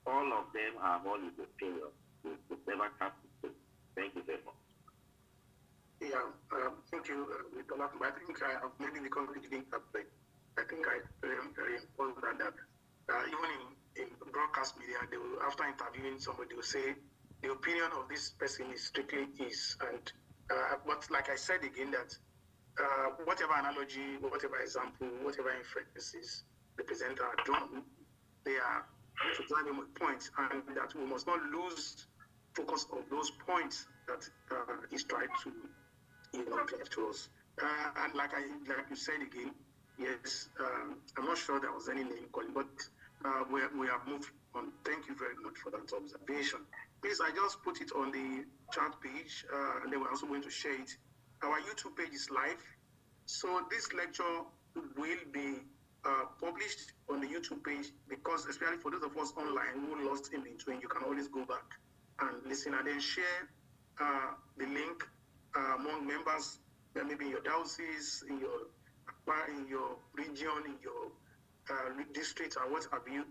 All of them are all his opinion. It's never cast it. Thank you very much. Yeah, thank you, Mr. Lasumo. I think maybe because we didn't apply, I think I very important that even in broadcast media, they will, after interviewing somebody, they will say the opinion of this person is strictly his. And but like I said again, that whatever analogy, whatever example, whatever inferences the presenter are drawn, they are to drive home a point, and that we must not lose focus of those points that he's tried to, drive to us. And like you said again, yes, I'm not sure there was any name calling, but we have moved on. Thank you very much for that observation. Please, I just put it on the chat page, and then we're also going to share it. Our YouTube page is live, so this lecture will be published on the YouTube page, because especially for those of us online who lost in between, you can always go back and listen and then share the link among members, maybe in your diocese, in your region, in your district, or what have you,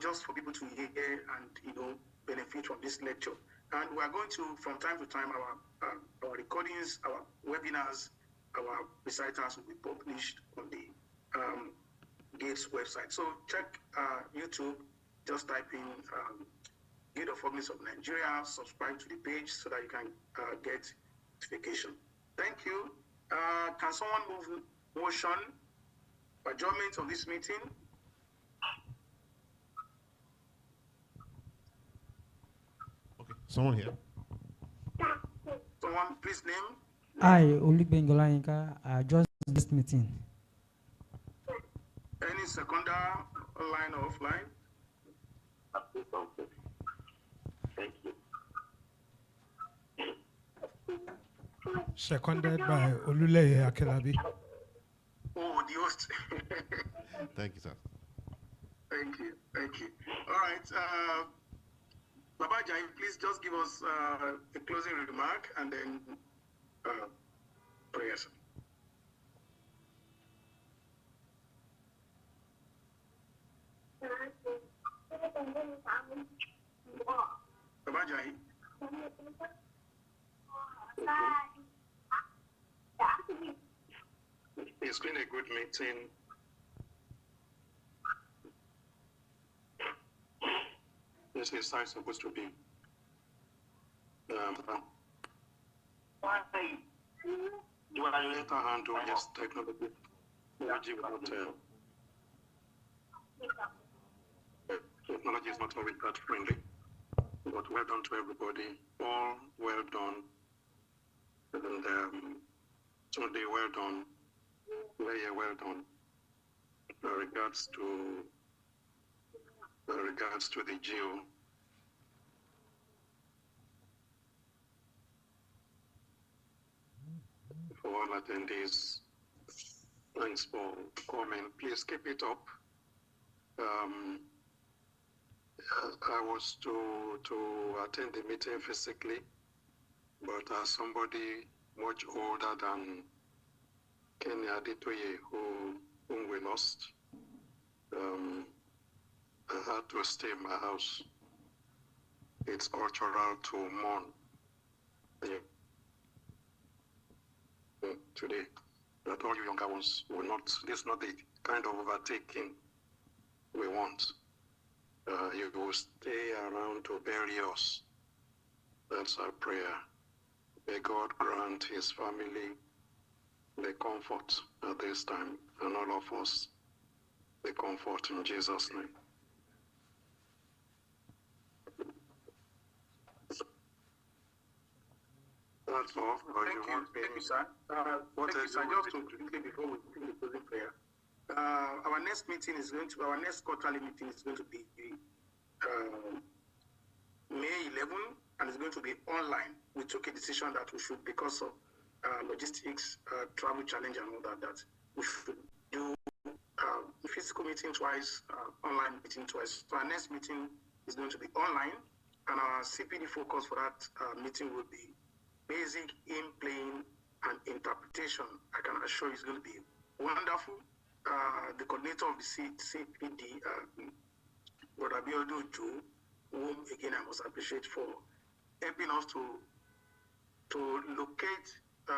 just for people to hear and benefit from this lecture. And we are going to, from time to time, our recordings, our webinars, our recitals will be published on the Gates website. So check YouTube, just type in Gate of Organists of Nigeria, subscribe to the page so that you can get notification. Thank you. Can someone move motion adjournment of this meeting? Someone here? Someone, please name. I, Olugbengola Yinka, just this meeting. Any seconder, online or offline? Thank you. Seconded by Oluleye Akelabi. Oh, the host. Thank you, sir. Thank you. Thank you. All right. Baba Jai, please just give us a closing remark and then prayers. Baba Jai. It's been a good meeting. This is how it's supposed to be. You are later handle yes technology technology is not always that friendly. But well done to everybody. All well done. And Sunday well done. Leia well done. Regards to the Geo. For all attendees, thanks for coming. Please keep it up. I was to attend the meeting physically, but as somebody much older than Kenny Aditoye, whom we lost, I had to stay in my house. It's cultural to mourn today. That all you younger ones will not, this is not the kind of overtaking we want. You will stay around to bury us. That's our prayer. May God grant his family the comfort at this time, and all of us the comfort in Jesus' name. That's all. Thank you, sir. Thank you, sir. Just to quickly before we begin the closing prayer, our next meeting is going to, our next quarterly meeting is going to be May 11, and it's going to be online. We took a decision that we should, because of logistics, travel challenge and all that we should do physical meeting twice, online meeting twice. So our next meeting is going to be online, and our CPD focus for that meeting will be basic hymn playing and interpretation. I can assure you it's going to be wonderful. The coordinator of the CPD, Brother Biodo Joe, whom again I must appreciate for helping us to locate a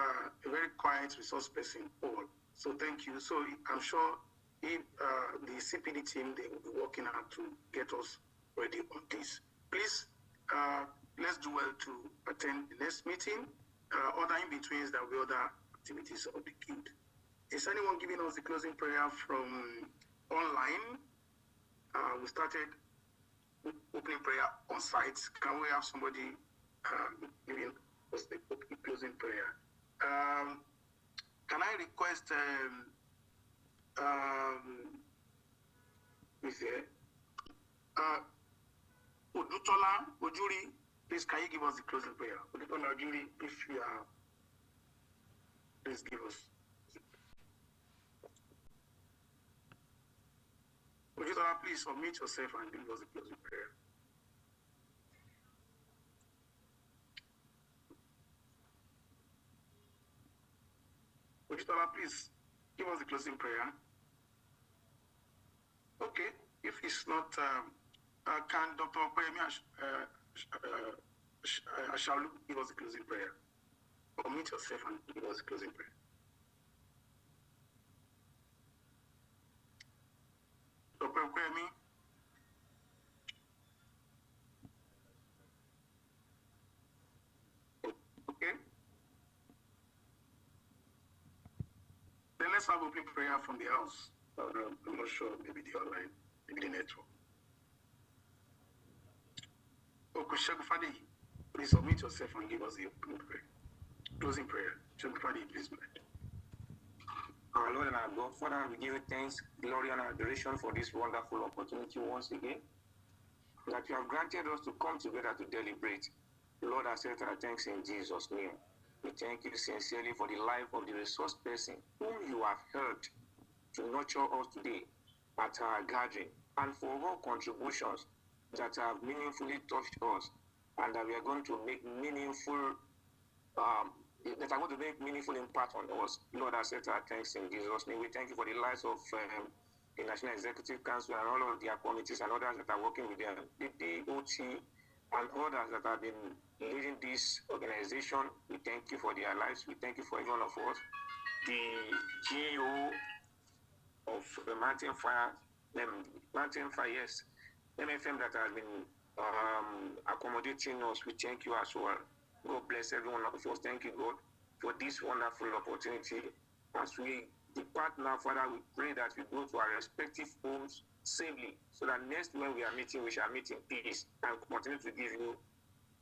very quiet resource person, Paul. So thank you. So I'm sure if the CPD team, they will be working hard to get us ready on this. Please, let's do well to attend the next meeting. Other in-betweens, there will be other activities of the guild. Is anyone giving us the closing prayer from online? We started opening prayer on site. Can we have somebody giving us the closing prayer? Can I request Odutola Ojuri, please can you give us the closing prayer? Odutola Ojuri, if you are, please give us. Odutola, please unmute yourself and give us the closing prayer. Odutola, please give us the closing prayer. Okay, if it's not, can Dr. Okoyemi Ashalu give us the closing prayer? Unmute yourself and give us the closing prayer. Dr. Okoyemi. Okay. Then let's have opening prayer from the house. I'm not sure, maybe the online, maybe the network. Okushegu Fadi. Please submit yourself and give us the opening prayer. Closing prayer. Should Friday, please, man. Our Lord and our God, Father, we give you thanks, glory, and adoration for this wonderful opportunity once again that you have granted us to come together to deliberate. Lord, accept our thanks in Jesus' name. We thank you sincerely for the life of the resource person whom you have helped to nurture us today at our gathering, and for all contributions that have meaningfully touched us and that we are going to make meaningful that are going to make meaningful impact on us. Lord, accept our thanks in Jesus' name. We thank you for the lives of the National Executive Council and all of their committees and others that are working with them, the DOT and others that have been leading this organization. We thank you for their lives. We thank you for every one of us. The GEO of the Mountain Fire, yes, MFM that has been accommodating us. We thank you as well. God bless everyone of us. Thank you, God, for this wonderful opportunity. As we depart now, Father, we pray that we go to our respective homes safely, so that next when we are meeting, we shall meet in peace and continue to give you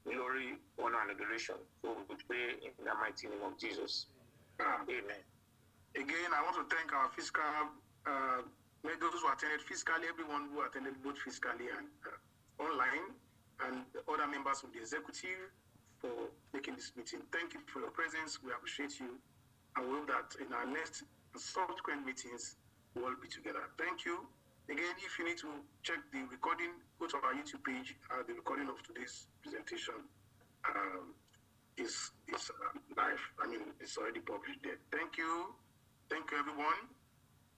glory, honor, and adoration. So we pray in the mighty name of Jesus. Amen. Again, I want to thank our fiscal, those who attended physically, everyone who attended both physically and online, and the other members of the executive for making this meeting. Thank you for your presence. We appreciate you. And we hope that in our next subsequent meetings, we will be together. Thank you. Again, if you need to check the recording, go to our YouTube page. The recording of today's presentation is live. I mean, it's already published there. Thank you. Thank you, everyone.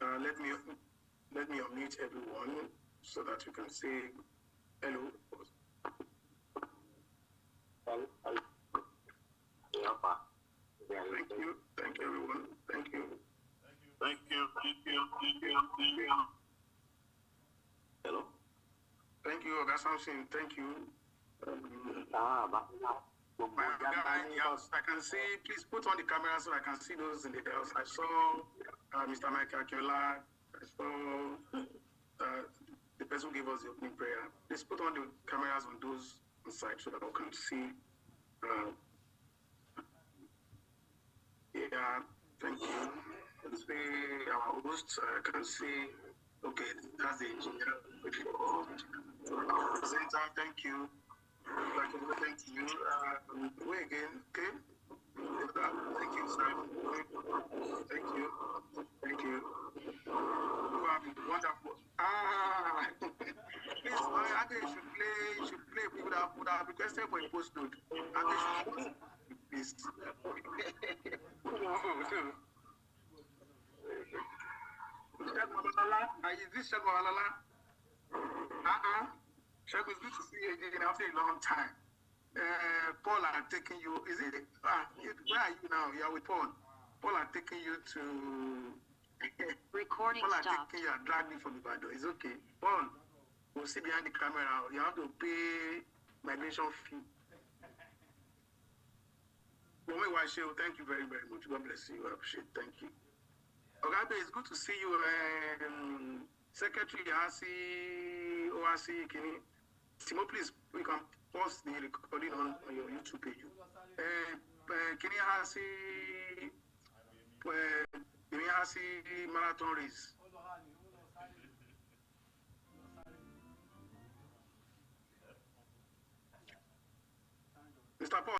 Let me unmute everyone so that you can say hello. Thank you. Thank you, everyone. Thank you. Thank you. Hello? Thank you, Oga Samson. Thank you. I can see, please put on the camera so I can see those in the house. I saw Mr. Michael Akiola. I saw the person who gave us the opening prayer. Please put on the cameras on those inside so that we can see. Yeah, thank you. Let's see our host. I can see. Okay, that's the engineer. Presenter, thank you. Thank you. Wait again, okay? Thank you, sir. Thank you. Thank you. You have been wonderful. Please, I think you should play. We would have requested for a postcode. I think you should please. Is this Shego Alala? Shego, it's good to see you again after a long time. Paul are taking you. Is it? Where are you now? You are with Paul. Paul are taking you to. Recording Paul are stopped. taking you and dragging from Ibadan. It's okay. Paul, we'll see behind the camera. You have to pay migration fee. Thank you very, very much. God bless you. I appreciate it. Thank you. Ogabe, it's good to see you. Secretary Hasi Oasi Kini. Timo, please, we can post the recording on your YouTube page. Kini Hasi Marathon Race. Mr. Paul.